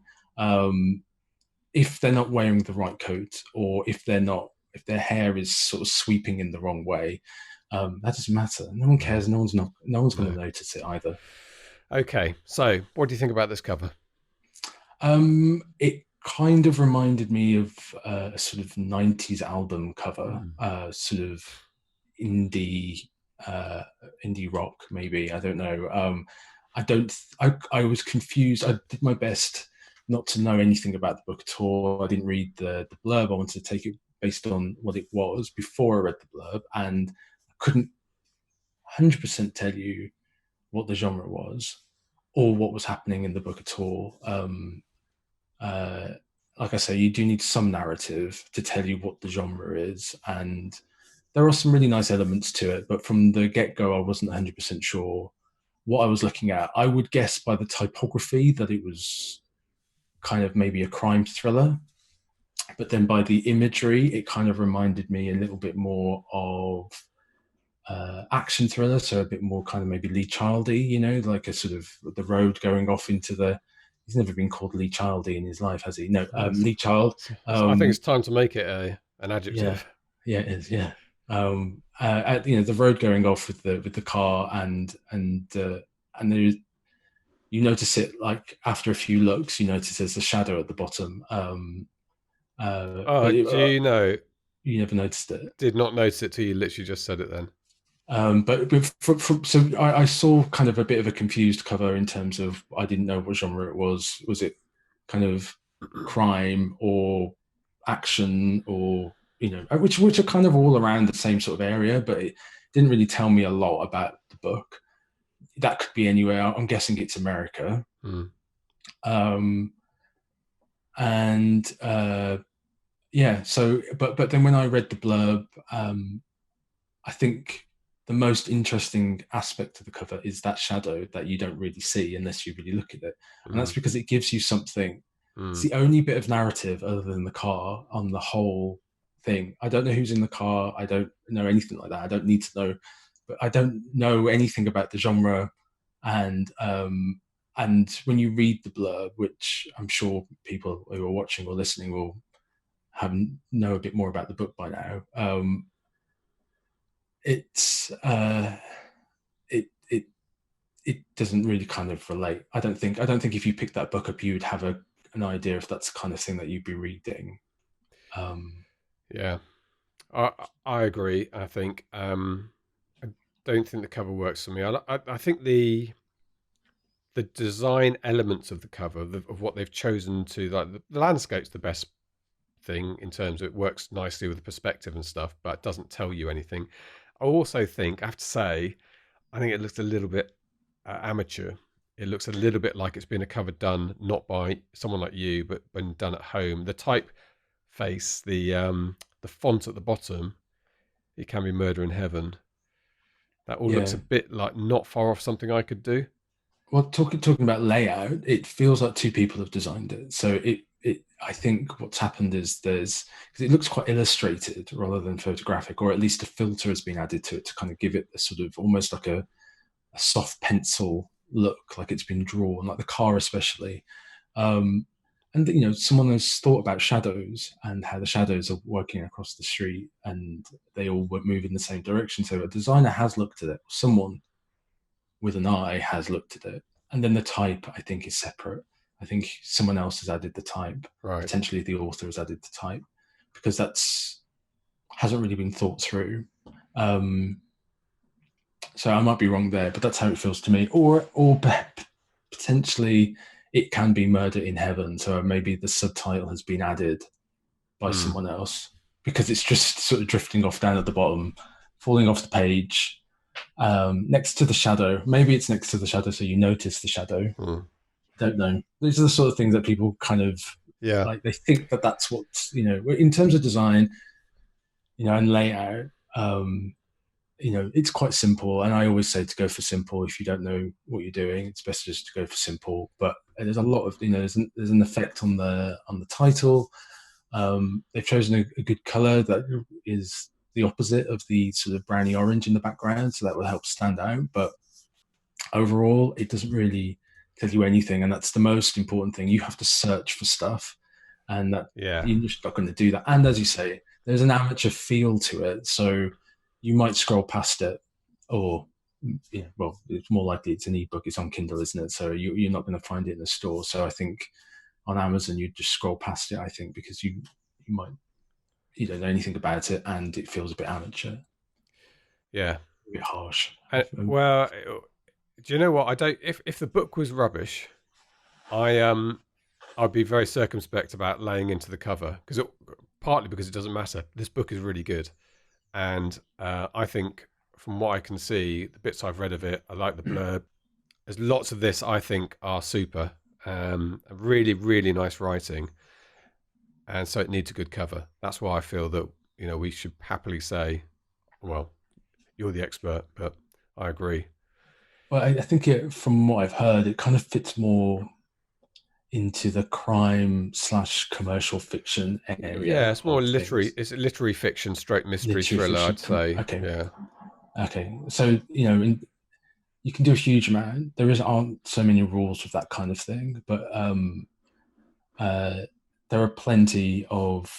If they're not wearing the right coat, or if their hair is sort of sweeping in the wrong way, that doesn't matter. No one cares. No one's going to notice it either. Okay, so what do you think about this cover? It kind of reminded me of a sort of 90s album cover, sort of indie rock, maybe. I don't know. I was confused. I did my best not to know anything about the book at all. I didn't read the blurb. I wanted to take it based on what it was before I read the blurb, and I couldn't 100% tell you what the genre was or what was happening in the book at all. Like I say, you do need some narrative to tell you what the genre is, and there are some really nice elements to it, but from the get-go I wasn't 100% sure what I was looking at. I would guess by the typography that it was kind of maybe a crime thriller, but then by the imagery it kind of reminded me a little bit more of action thriller, so a bit more kind of maybe Lee Childy, like a sort of the road going off into the... He's never been called Lee Childy in his life, has he? No, Lee Child. I think it's time to make it an adjective. Yeah, it is. Yeah, the road going off with the car, and there, you notice it like after a few looks. You notice there's a shadow at the bottom. Do you know? You never noticed it. Did not notice it till you literally just said it then. So I saw kind of a bit of a confused cover in terms of I didn't know what genre it was. Was it kind of crime or action, or which are kind of all around the same sort of area, but it didn't really tell me a lot about the book. That could be anywhere. I'm guessing it's America. So but then when I read the blurb, I think the most interesting aspect of the cover is that shadow that you don't really see unless you really look at it. And that's because it gives you something. It's the only bit of narrative other than the car on the whole thing. I don't know who's in the car. I don't know anything like that. I don't need to know, but I don't know anything about the genre. And when you read the blurb, which I'm sure people who are watching or listening will know a bit more about the book by now, it doesn't really kind of relate. I don't think if you picked that book up, you would have an idea if that's the kind of thing that you'd be reading. Yeah, I agree. I think I don't think the cover works for me. I think the design elements of the cover, of what they've chosen to, like the landscape's the best thing in terms of it works nicely with the perspective and stuff, but it doesn't tell you anything. I also think, I have to say, I think it looks a little bit amateur. It looks a little bit like it's been a cover done not by someone like you, but been done at home. The typeface, the font at the bottom, it can be Murder in Heaven. That all looks Yeah. a bit like not far off something I could do. Well, talking about layout, it feels like two people have designed it. So I think what's happened is because it looks quite illustrated rather than photographic, or at least a filter has been added to it to kind of give it a sort of almost like a soft pencil look, like it's been drawn, like the car especially. And someone has thought about shadows and how the shadows are working across the street, and they all move in the same direction. So a designer has looked at it. Someone with an eye has looked at it, and then the type I think is separate. I think someone else has added the type. Right. Potentially the author has added the type, because that's hasn't really been thought through. So I might be wrong there, but that's how it feels to me. Or potentially it can be Murder in Heaven. So maybe the subtitle has been added by someone else, because it's just sort of drifting off down at the bottom, falling off the page, next to the shadow. Maybe it's next to the shadow, so you notice the shadow. Don't know. These are the sort of things that people kind of like. They think that that's what in terms of design, and layout. It's quite simple, and I always say to go for simple. If you don't know what you're doing, it's best just to go for simple. But there's a lot of there's an effect on the title. They've chosen a good color that is the opposite of the sort of browny orange in the background, so that will help stand out. But overall, it doesn't really tell you anything, and that's the most important thing. You have to search for stuff, and that you're just not going to do that. And as you say, there's an amateur feel to it, so you might scroll past it, or well, it's more likely it's an ebook. It's on Kindle, isn't it? So you're not going to find it in the store. So I think on Amazon you'd just scroll past it. I think because you don't know anything about it, and it feels a bit amateur. Yeah, a bit harsh. Well, do you know what? I don't. If the book was rubbish, I'd be very circumspect about laying into the cover, partly because it doesn't matter. This book is really good. And I think from what I can see, the bits I've read of it, I like the blurb. There's lots of this I think are super. Really, really nice writing. And so it needs a good cover. That's why I feel that, we should happily say, well, you're the expert, but I agree. Well, I think from what I've heard, it kind of fits more into the crime/commercial fiction area. Yeah, it's more literary. It's a literary fiction, straight mystery thriller, I'd say. Okay. Yeah. Okay. So you can do a huge amount. Aren't so many rules with that kind of thing, but there are plenty of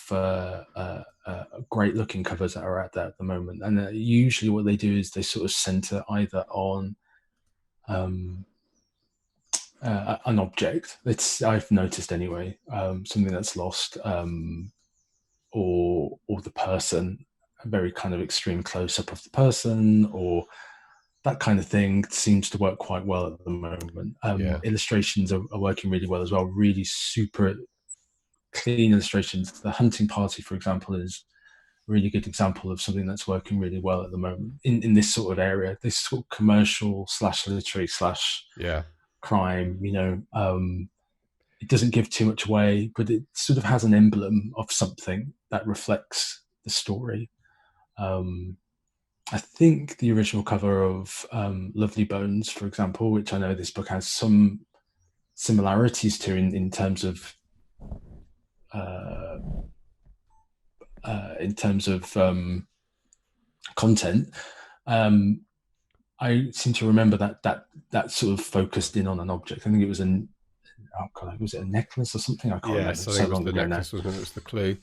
great-looking covers that are out there at the moment, and usually what they do is they sort of center either on an object. I've noticed anyway, something that's lost, or the person, a very kind of extreme close-up of the person, or that kind of thing seems to work quite well at the moment. Illustrations are working really well as well. Really super clean illustrations. The Hunting Party, for example, is a really good example of something that's working really well at the moment in this sort of area, this sort of commercial / literary / crime. It doesn't give too much away, but it sort of has an emblem of something that reflects the story. I think the original cover of Lovely Bones, for example, which I know this book has some similarities to in terms of content. I seem to remember that sort of focused in on an object. I think it was was it a necklace or something? I can't remember. So it was the necklace, wasn't it? It was the clue.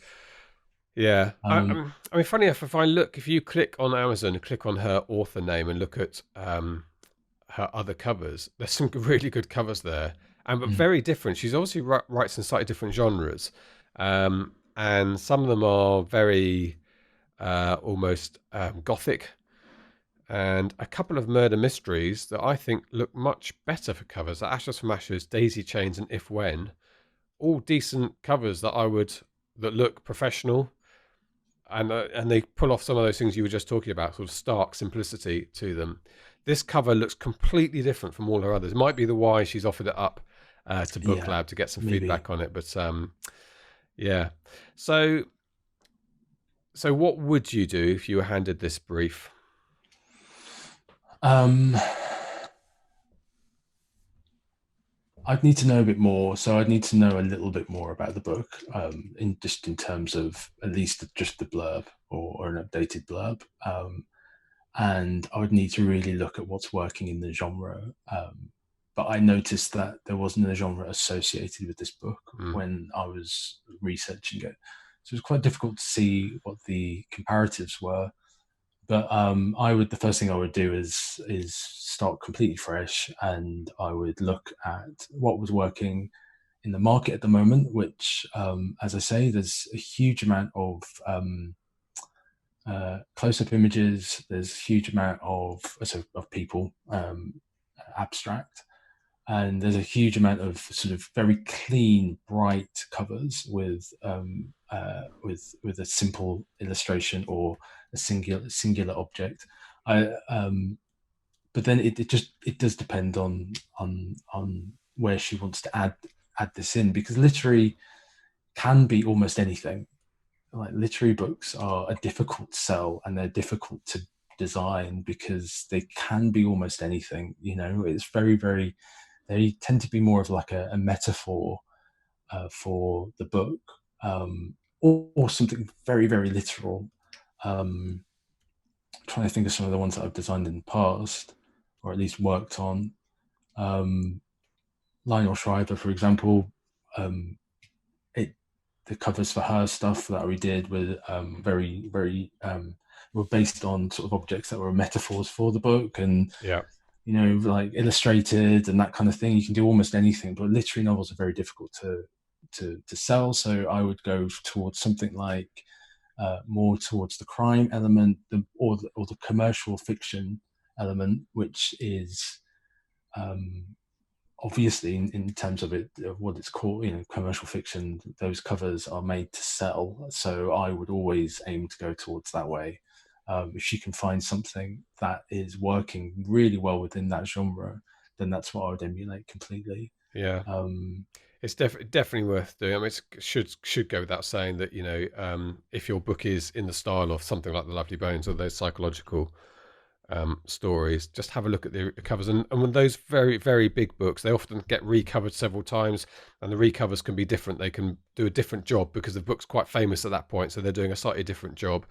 Yeah. I mean, funny enough, if you click on Amazon, click on her author name and look at her other covers, there's some really good covers there, but very different. She's obviously writes in slightly different genres, and some of them are very almost gothic, and a couple of murder mysteries that I think look much better for covers. Ashes from Ashes, Daisy Chains, and If When, all decent covers that look professional. and they pull off some of those things you were just talking about, sort of stark simplicity to them. This cover looks completely different from all her others. It might be the why she's offered it up to BookLab to get some feedback on it. But yeah. So what would you do if you were handed this brief? I'd need to know a bit more. So I'd need to know a little bit more about the book, in terms of at least just the blurb or an updated blurb. And I would need to really look at what's working in the genre. But I noticed that there wasn't a genre associated with this book when I was researching it. So it was quite difficult to see what the comparatives were. But the first thing I would do is start completely fresh, and I would look at what was working in the market at the moment, which, as I say, there's a huge amount of close-up images. There's a huge amount of people, abstract, and there's a huge amount of sort of very clean, bright covers with a simple illustration or a singular object. But then it does depend on where she wants to add this in, because literary can be almost anything. Like, literary books are difficult to sell, and they're difficult to design because they can be almost anything. It's very, very, they tend to be more of like a metaphor for the book, or something very, very literal. Trying to think of some of the ones that I've designed in the past, or at least worked on. Lionel Shriver, for example, the covers for her stuff that we did were very, very were based on sort of objects that were metaphors for the book, and like illustrated and that kind of thing. You can do almost anything, but literary novels are very difficult to sell. So I would go towards something like more towards the crime element, or the commercial fiction element, which is obviously in terms of what it's called, commercial fiction. Those covers are made to sell, so I would always aim to go towards that way. If she can find something that is working really well within that genre, then that's what I would emulate completely. Yeah. It's definitely worth doing. I mean, it should go without saying that, if your book is in the style of something like The Lovely Bones or those psychological stories, just have a look at the covers. And when those very, very big books, they often get recovered several times, and the recovers can be different. They can do a different job because the book's quite famous at that point, so they're doing a slightly different job.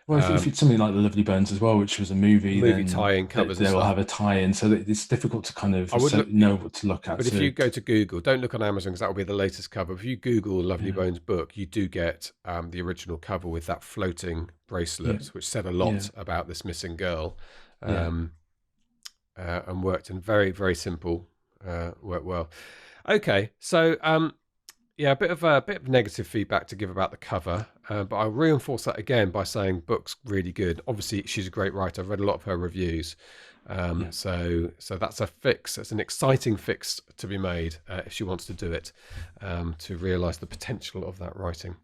Well, if it's something like The Lovely Bones as well, which was a movie then tie-in covers, they will have a tie-in, so that it's difficult to kind of know what to look at. But if you go to Google, don't look on Amazon because that will be the latest cover. If you Google Lovely Bones book, you do get the original cover with that floating bracelet, which said a lot about this missing girl, and worked in very, very simple, worked well. Okay, so a bit of negative feedback to give about the cover, but I'll reinforce that again by saying book's really good. Obviously, she's a great writer. I've read a lot of her reviews, so that's a fix. It's an exciting fix to be made if she wants to do it, to realise the potential of that writing.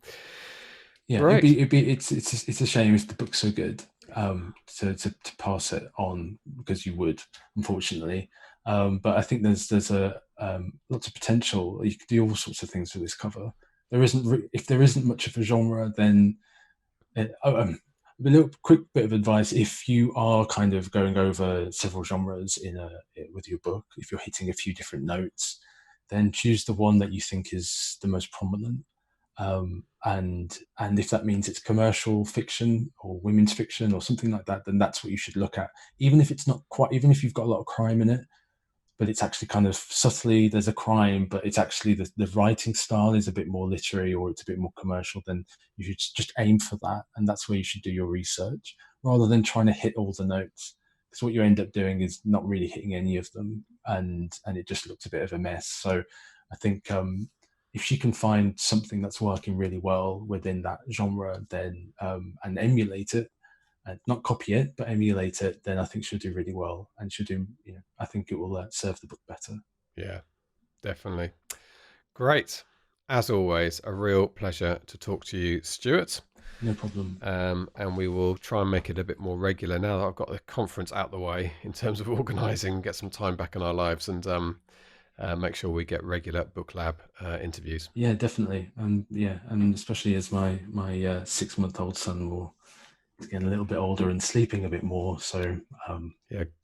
Yeah, right. It's a shame if the book's so good to pass it on, because you would, unfortunately. But I think there's a lots of potential. You could do all sorts of things with this cover. If there isn't much of a genre, then a little quick bit of advice: if you are kind of going over several genres with your book, if you're hitting a few different notes, then choose the one that you think is the most prominent. And if that means it's commercial fiction or women's fiction or something like that, then that's what you should look at. Even if it's not quite, even if you've got a lot of crime in it, but it's actually kind of subtly, there's a crime, but it's actually the writing style is a bit more literary or it's a bit more commercial, then you should just aim for that. And that's where you should do your research, rather than trying to hit all the notes. Because what you end up doing is not really hitting any of them, and it just looks a bit of a mess. So I think if she can find something that's working really well within that genre, then and emulate it, and not copy it, but emulate it, then I think she'll do really well, and she'll do. I think it will serve the book better. Yeah, definitely. Great. as always, a real pleasure to talk to you, Stuart. No problem. And we will try and make it a bit more regular now that I've got the conference out the way in terms of organising, get some time back in our lives, and make sure we get regular BookLab interviews. Yeah, definitely. And especially as my 6-month-old son is getting a little bit older and sleeping a bit more. So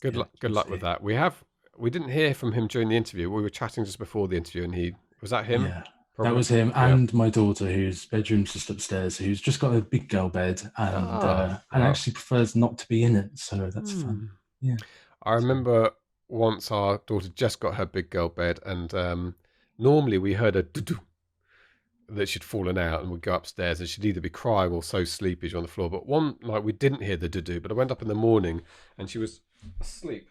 good luck with that. We didn't hear from him during the interview. We were chatting just before the interview, and was that him? Yeah. Probably? That was him, and my daughter, whose bedroom's just upstairs, who's just got a big girl bed and actually prefers not to be in it. So that's fun. Yeah. I remember once our daughter just got her big girl bed, and normally we heard a doo-doo that she'd fallen out, and we'd go upstairs, and she'd either be crying or so sleepy she's on the floor. But one night we didn't hear the doo-doo, but I went up in the morning, and she was asleep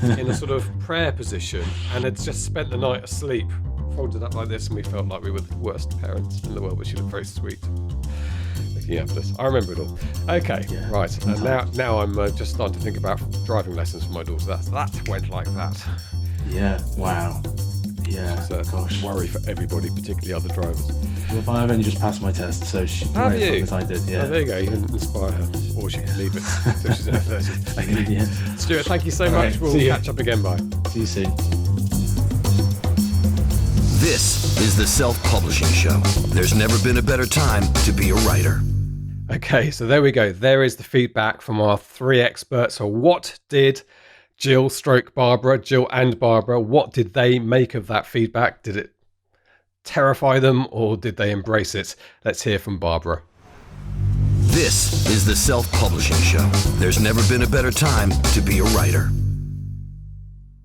in a sort of prayer position, and had just spent the night asleep, folded up like this, and we felt like we were the worst parents in the world, but she looked very sweet looking after us. I remember it all. Okay, yeah, right. And now I'm just starting to think about driving lessons for my daughter. That went like that. Yeah. Wow. Yeah. It's a worry for everybody, particularly other drivers. Well, I've only just passed my test, so she have you? As I did. Yeah. Oh, there you go. You can inspire her, or she can leave it until she's in her 30s. Yeah. Stuart, thank you so much. We'll catch up again. Bye. See you soon. This is the Self-Publishing Show. There's never been a better time to be a writer. Okay, so there we go. There is the feedback from our 3 experts. So what did Jill and Barbara, what did they make of that feedback? Did it terrify them, or did they embrace it? Let's hear from Barbara. This is the Self-Publishing Show. There's never been a better time to be a writer.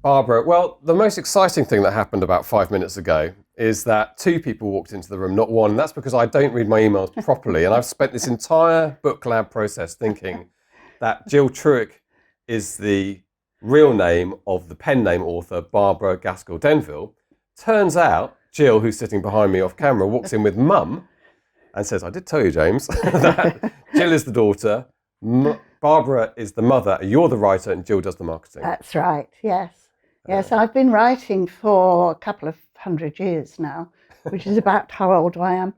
Barbara, well, the most exciting thing that happened about 5 minutes ago is that 2 people walked into the room, not 1. And that's because I don't read my emails properly. And I've spent this entire BookLab process thinking that Jill Truick is the real name of the pen name author, Barbara Gaskell Denvil. Turns out, Jill, who's sitting behind me off camera, walks in with Mum and says, I did tell you, James, that Jill is the daughter, Barbara is the mother, you're the writer, and Jill does the marketing. That's right, yes. Yes, I've been writing for a couple of 100 years now, which is about how old I am.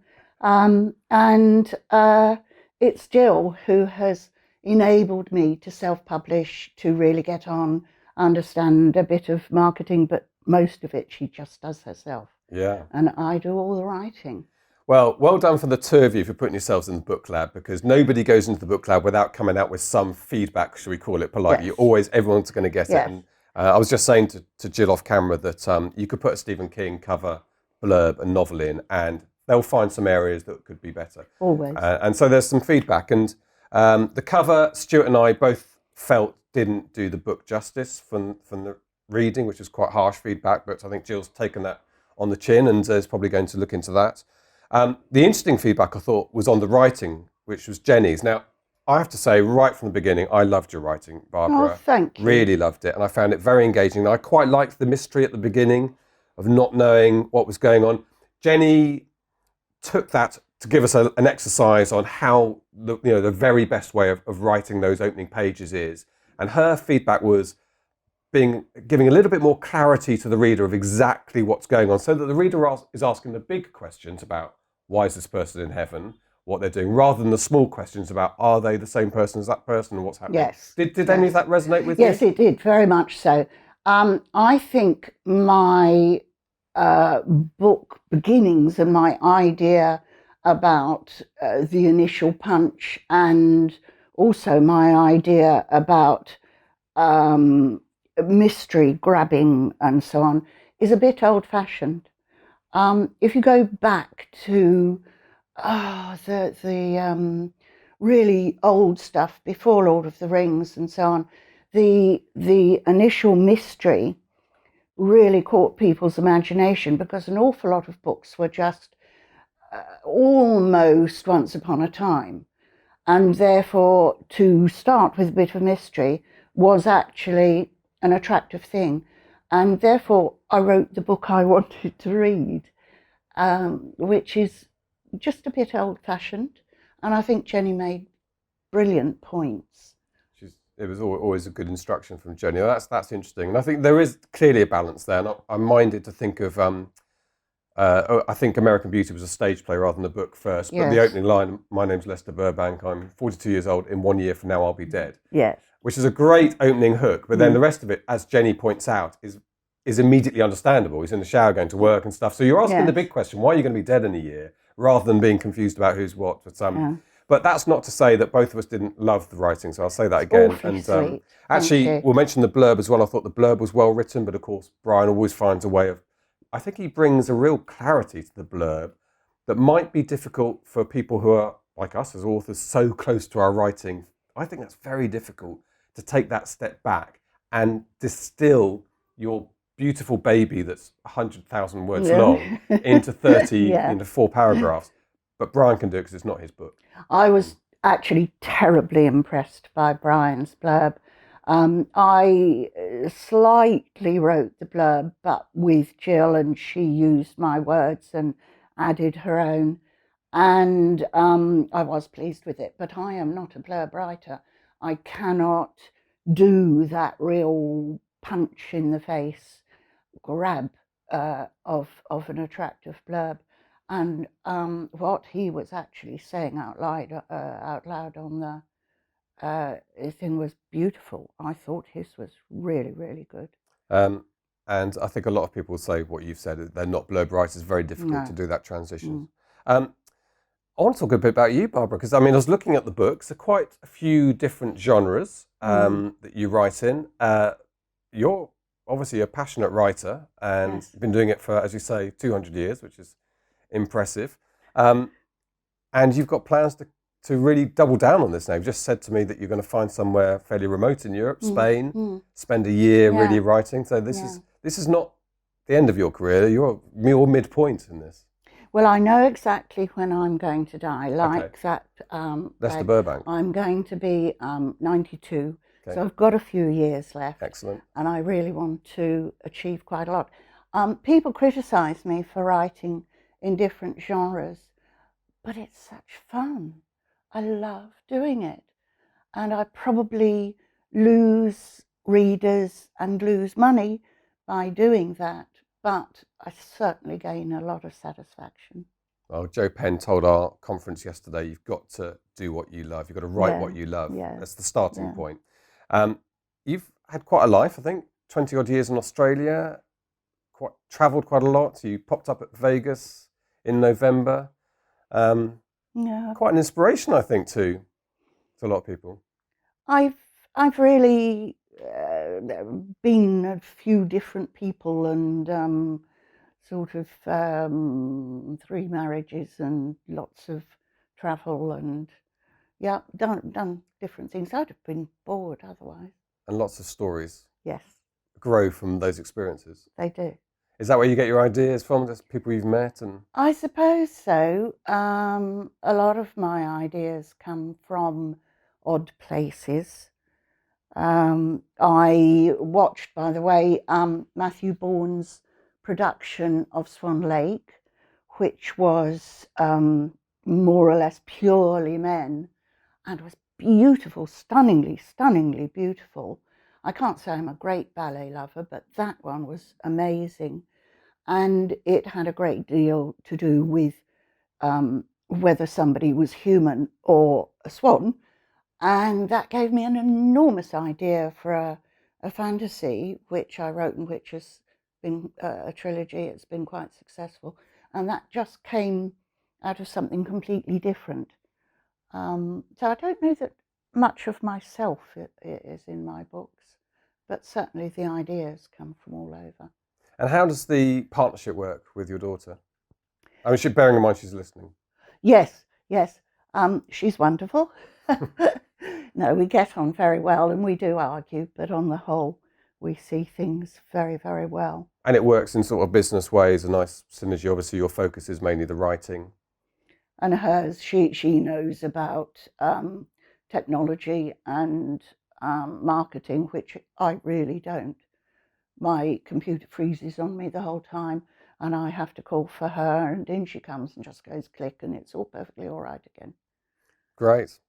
It's Jill who has enabled me to self-publish, to really get on, understand a bit of marketing, but most of it she just does herself. Yeah. And I do all the writing. Well done for the 2 of you for putting yourselves in the BookLab, because nobody goes into the BookLab without coming out with some feedback, shall we call it politely. Yes. Everyone's going to get Yes. it. And I was just saying to Jill off camera that you could put a Stephen King cover, blurb and novel in, and they'll find some areas that could be better. Always. And so there's some feedback. And the cover, Stuart and I both felt didn't do the book justice from the reading, which is quite harsh feedback, but I think Jill's taken that on the chin and is probably going to look into that. The interesting feedback I thought was on the writing, which was Jennie's. Now, I have to say, right from the beginning, I loved your writing, Barbara. Oh, thank you. Really loved it, and I found it very engaging. I quite liked the mystery at the beginning of not knowing what was going on. Jennie took that to give us an exercise on how the very best way of writing those opening pages is, and her feedback was giving a little bit more clarity to the reader of exactly what's going on, so that the reader is asking the big questions about why is this person in heaven, what they're doing, rather than the small questions about are they the same person as that person and what's happening. Yes. Did any of that resonate with you? Yes, it did, very much so. I think my book beginnings and my idea about the initial punch, and also my idea about mystery grabbing and so on, is a bit old-fashioned. If you go back to the really old stuff before Lord of the Rings and so on, the initial mystery really caught people's imagination, because an awful lot of books were just almost once upon a time, and therefore to start with a bit of mystery was actually an attractive thing, and therefore I wrote the book I wanted to read, which is just a bit old-fashioned, and I think Jennie made brilliant points. It was always a good instruction from Jennie. That's interesting, and I think there is clearly a balance there. And I'm minded to think of I think American Beauty was a stage play rather than a book first. But the Yes. opening line, "My name's Lester Burbank. I'm 42 years old. In 1 year from now, I'll be dead." Yes. Which is a great opening hook. But then the rest of it, as Jennie points out, is immediately understandable. He's in the shower going to work and stuff. So you're asking the big question: why are you going to be dead in a year? Rather than being confused about who's what. But that's not to say that both of us didn't love the writing. So I'll say that again. Awfully And sweet. actually, we'll mention the blurb as well. I thought the blurb was well written, but of course, Bryan always finds a way of. I think he brings a real clarity to the blurb that might be difficult for people who are like us as authors, so close to our writing. I think that's very difficult to take that step back and distill your beautiful baby that's 100,000 words long into 30, into 4 paragraphs. But Bryan can do it because it's not his book. I was actually terribly impressed by Bryan's blurb. I slightly wrote the blurb, but with Jill, and she used my words and added her own. And I was pleased with it, but I am not a blurb writer. I cannot do that real punch in the face grab of an attractive blurb. And what he was actually saying out loud on the thing was beautiful. I thought his was really, really good. And I think a lot of people say what you've said, they're not blurb writers, very difficult to do that transition. I want to talk a bit about you, Barbara, because I mean, I was looking at the books. There are quite a few different genres that you write in. You're obviously a passionate writer and you've been doing it for, as you say, 200 years, which is impressive. And you've got plans to really double down on this now. You've just said to me that you're going to find somewhere fairly remote in Europe, Spain, spend a year really writing. So this is not the end of your career. You're midpoint in this. Well, I know exactly when I'm going to die, like that. Lester Burbank. I'm going to be 92, so I've got a few years left. Excellent. And I really want to achieve quite a lot. People criticise me for writing in different genres, but it's such fun. I love doing it. And I probably lose readers and lose money by doing that, but I certainly gain a lot of satisfaction. Well, Joe Penn told our conference yesterday, you've got to do what you love. You've got to write what you love. That's the starting point. You've had quite a life, I think, 20 odd years in Australia, travelled quite a lot. You popped up at Vegas in November. Quite an inspiration, I think, to a lot of people. I've really been a few different people and sort of 3 marriages and lots of travel and done different things. I'd have been bored otherwise. And lots of stories. Yes. Grow from those experiences. They do. Is that where you get your ideas from? Just people you've met? And I suppose so. A lot of my ideas come from odd places. I watched, by the way, Matthew Bourne's production of Swan Lake, which was more or less purely men and was beautiful, stunningly beautiful. I can't say I'm a great ballet lover, but that one was amazing. And it had a great deal to do with whether somebody was human or a swan. And that gave me an enormous idea for a fantasy, which I wrote and which has been a trilogy. It's been quite successful. And that just came out of something completely different. So I don't know that much of myself is in my books, but certainly the ideas come from all over. And how does the partnership work with your daughter? I mean, bearing in mind she's listening. Yes. She's wonderful. No, we get on very well and we do argue, but on the whole, we see things very, very well. And it works in sort of business ways, a nice synergy. Obviously, your focus is mainly the writing. And hers, she knows about technology and marketing, which I really don't. My computer freezes on me the whole time and I have to call for her and in she comes and just goes click and it's all perfectly all right again. Great.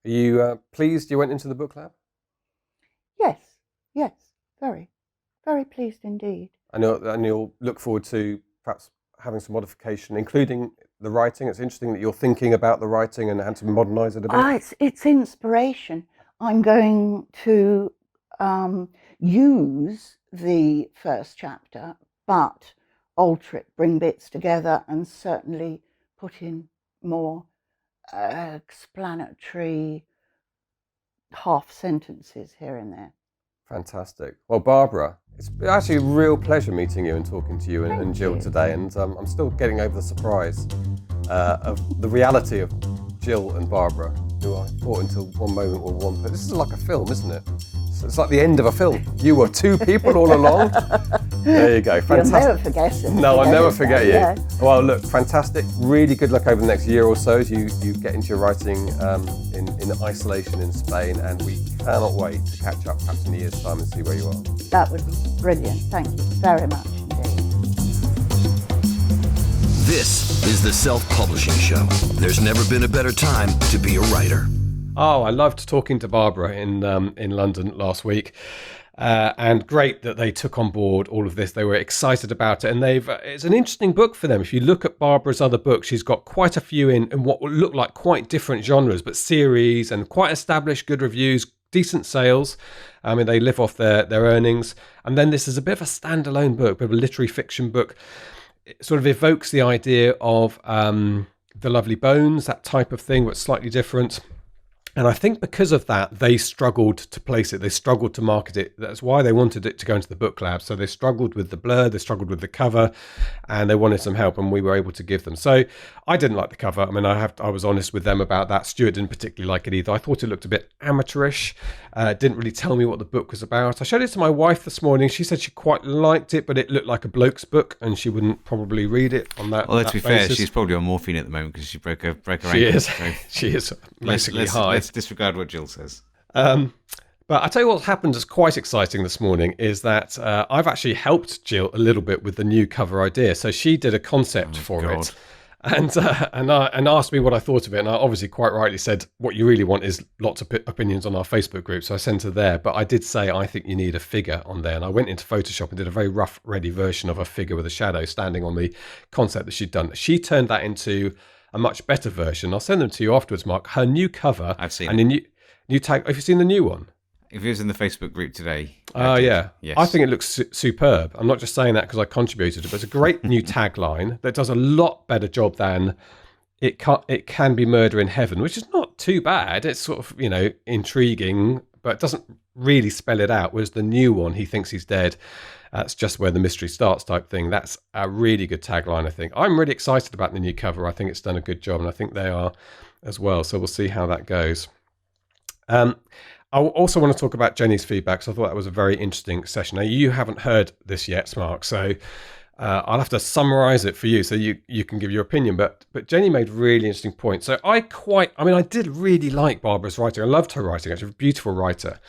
Are you pleased you went into the BookLab? Yes, very, very pleased indeed. And you'll look forward to perhaps having some modification, including the writing. It's interesting that you're thinking about the writing and had to modernise it a bit. It's inspiration. I'm going to use the first chapter, but alter it, bring bits together, and certainly put in more explanatory half sentences here and there. Fantastic. Well, Barbara, it's actually a real pleasure meeting you and talking to you and Jill today. And I'm still getting over the surprise of the reality of Jill and Barbara, who I thought until one moment were one. But this is like a film, isn't it? So it's like the end of a film. You were two people all along. There you go. Fantastic. You'll never forget it. No, I'll never forget you. Yeah. Well, look, fantastic. Really good luck over the next year or so as you get into your writing in isolation in Spain, and we cannot wait to catch up perhaps in a year's time and see where you are. That would be brilliant. Thank you very much indeed. This is the Self-Publishing Show. There's never been a better time to be a writer. Oh, I loved talking to Barbara in London last week. And great that they took on board all of this. They were excited about it, and it's an interesting book for them. If you look at Barbara's other books, she's got quite a few in what will look like quite different genres, but series and quite established, good reviews, decent sales. I mean, they live off their earnings. And then this is a bit of a standalone book, a bit of a literary fiction book. It sort of evokes the idea of The Lovely Bones, that type of thing, but slightly different. And I think because of that, they struggled to place it. They struggled to market it. That's why they wanted it to go into the BookLab. So they struggled with the blur, they struggled with the cover, and they wanted some help, and we were able to give them. So I didn't like the cover. I mean, I was honest with them about that. Stuart didn't particularly like it either. I thought it looked a bit amateurish. Didn't really tell me what the book was about. I showed it to my wife this morning. She said she quite liked it, but it looked like a bloke's book, and she wouldn't probably read it on that. Well, let's be basis. fair, she's probably on morphine at the moment because she broke her ankle. She is. So She is basically high. Let's disregard what Jill says. But I tell you what happened is quite exciting this morning is that I've actually helped Jill a little bit with the new cover idea. So she did a concept for it, and asked me what I thought of it. And I obviously quite rightly said, what you really want is lots of opinions on our Facebook group. So I sent her there. But I did say, I think you need a figure on there. And I went into Photoshop and did a very rough, ready version of a figure with a shadow standing on the concept that she'd done. She turned that into a much better version. I'll send them to you afterwards, Mark. Her new cover. I've seen and it. New tag. Have you seen the new one? If it was in the Facebook group today. Oh, yeah. Yes. I think it looks superb. I'm not just saying that because I contributed it, but it's a great new tagline that does a lot better job than it can be murder in heaven, which is not too bad. It's sort of, intriguing, but it doesn't really spell it out. Whereas the new one, he thinks he's dead. That's just where the mystery starts type thing. That's a really good tagline, I think. I'm really excited about the new cover. I think it's done a good job, and I think they are as well. So we'll see how that goes. I also want to talk about Jennie's feedback, so I thought that was a very interesting session. Now, you haven't heard this yet, Mark, so I'll have to summarize it for you so you can give your opinion. But Jennie made really interesting points. So I did really like Barbara's writing. I loved her writing, actually, a beautiful writer.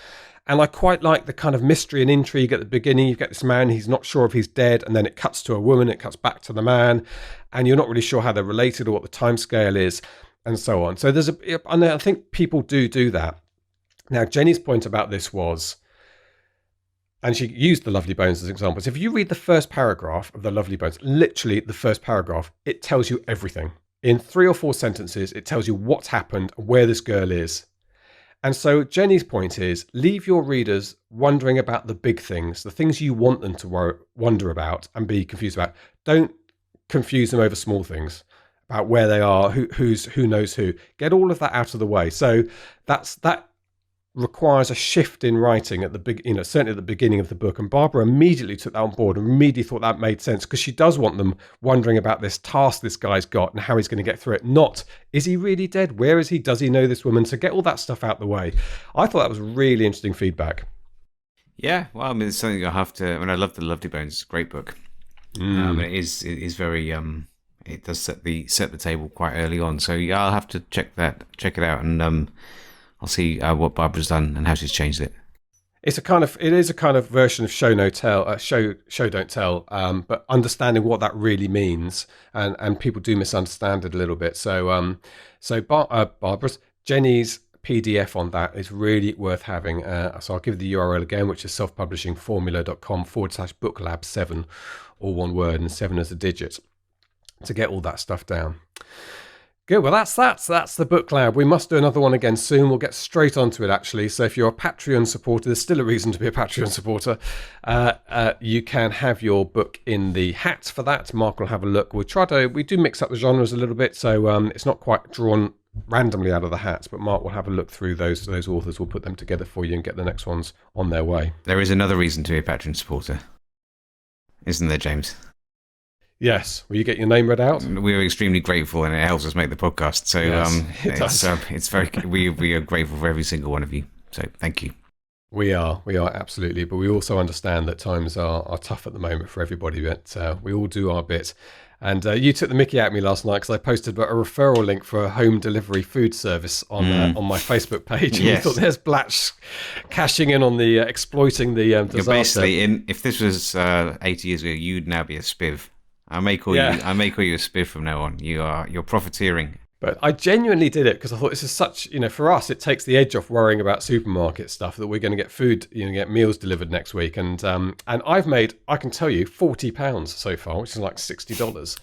And I quite like the kind of mystery and intrigue at the beginning. You get this man, he's not sure if he's dead, and then it cuts to a woman, it cuts back to the man, and you're not really sure how they're related or what the time scale is, and so on. So and I think people do that. Now, Jennie's point about this was, and she used The Lovely Bones as examples. If you read the first paragraph of The Lovely Bones, literally the first paragraph, it tells you everything. In 3 or 4 sentences, it tells you what's happened, where this girl is. And so Jennie's point is, leave your readers wondering about the big things, the things you want them to wonder about and be confused about. Don't confuse them over small things, about where they are, who knows who. Get all of that out of the way. So that requires a shift in writing at the certainly at the beginning of the book, and Barbara immediately took that on board and immediately thought that made sense, because she does want them wondering about this task this guy's got and how he's going to get through it. Not, is he really dead? Where is he? Does he know this woman? So get all that stuff out the way. I thought that was really interesting feedback. Yeah, well, I mean, it's something I have to. I mean, I love The Lovely Bones. It's a great book. It is very. It does set the table quite early on. So yeah, I'll have to check it out, and I'll see what Barbara's done and how she's changed it. It is a kind of version of show don't tell, but understanding what that really means, and people do misunderstand it a little bit. So Barbara's Jennie's PDF on that is really worth having. So I'll give the URL again, which is selfpublishingformula.com/booklab7, all one word and 7 as a digit. to get all that stuff down. Good. Well, that's the BookLab. We must do another one again soon. We'll get straight onto it, actually. So if you're a Patreon supporter, there's still a reason to be a Patreon supporter. You can have your book in the hat for that. Mark will have a look. We do mix up the genres a little bit, so it's not quite drawn randomly out of the hat, but Mark will have a look through those authors. We'll put them together for you and get the next ones on their way. There is another reason to be a Patreon supporter, isn't there, James? Yes. Will you get your name read out? We're extremely grateful, and it helps us make the podcast. So yes, it's very. We are grateful for every single one of you. So thank you. We are absolutely, but we also understand that times are tough at the moment for everybody. But we all do our bit. And you took the mickey out of me last night because I posted a referral link for a home delivery food service on my Facebook page. And yes. You thought there's Blatch cashing in on the exploiting the disaster. Basically, if this was 80 years ago, you'd now be a spiv. I may call you a spiv from now on. You're profiteering. But I genuinely did it because I thought this is such, for us, it takes the edge off worrying about supermarket stuff that we're going to get food, get meals delivered next week. And I've made, I can tell you, £40 so far, which is like $60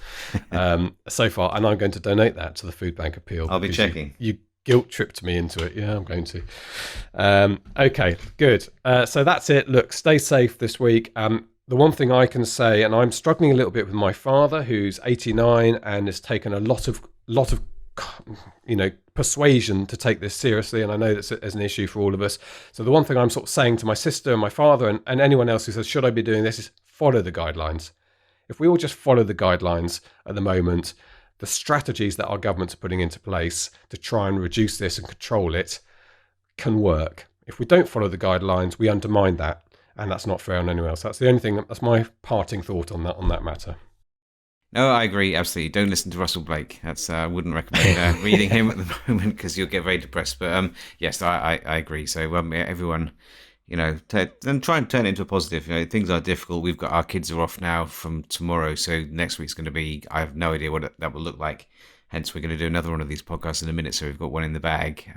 so far. And I'm going to donate that to the Food Bank Appeal. I'll be checking. You guilt tripped me into it. Yeah, I'm going to. Okay, good. So that's it. Look, stay safe this week. The one thing I can say, and I'm struggling a little bit with my father, who's 89 and has taken a lot of persuasion to take this seriously, and I know that's an issue for all of us. So the one thing I'm sort of saying to my sister and my father and anyone else who says, should I be doing this, is follow the guidelines. If we all just follow the guidelines at the moment, the strategies that our governments are putting into place to try and reduce this and control it can work. If we don't follow the guidelines, we undermine that. And that's not fair on anyone else. That's the only thing. That's my parting thought on that matter. No, I agree absolutely. Don't listen to Russell Blake. I wouldn't recommend reading him at the moment because you'll get very depressed. But yes, I agree. So everyone, and try and turn it into a positive. Things are difficult. We've got our kids are off now from tomorrow, so next week's going to be. I have no idea what that will look like. Hence, we're going to do another one of these podcasts in a minute. So we've got one in the bag.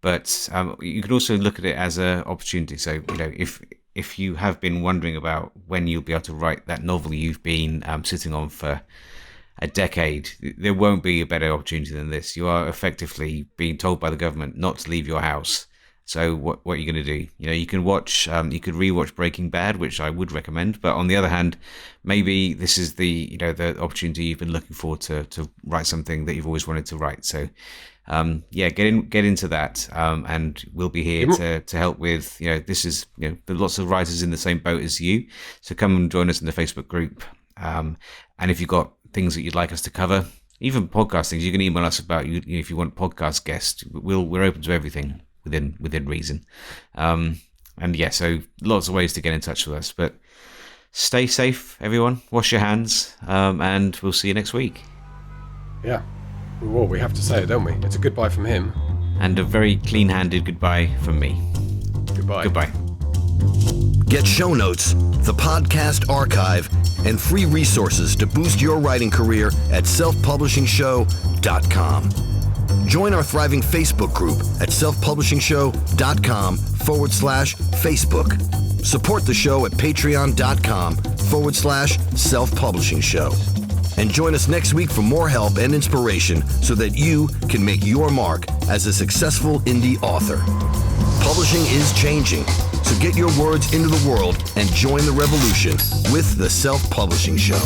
But you could also look at it as an opportunity. So if you have been wondering about when you'll be able to write that novel you've been sitting on for a decade, there won't be a better opportunity than this. You are effectively being told by the government not to leave your house. So what are you going to do? You can watch, you could rewatch Breaking Bad, which I would recommend. But on the other hand, maybe this is the opportunity you've been looking for to write something that you've always wanted to write. So get into that, and we'll be here to help with, this is, there are lots of writers in the same boat as you. So come and join us in the Facebook group. And if you've got things that you'd like us to cover, even podcast things, you can email us about, if you want podcast guests, we're open to everything within reason. So lots of ways to get in touch with us, but stay safe, everyone. Wash your hands, and we'll see you next week. Yeah. Well, we have to say it, don't we? It's a goodbye from him. And a very clean-handed goodbye from me. Goodbye. Get show notes, the podcast archive, and free resources to boost your writing career at selfpublishingshow.com. Join our thriving Facebook group at selfpublishingshow.com/Facebook. Support the show at patreon.com/selfpublishingshow. And join us next week for more help and inspiration so that you can make your mark as a successful indie author. Publishing is changing, so get your words into the world and join the revolution with The Self-Publishing Show.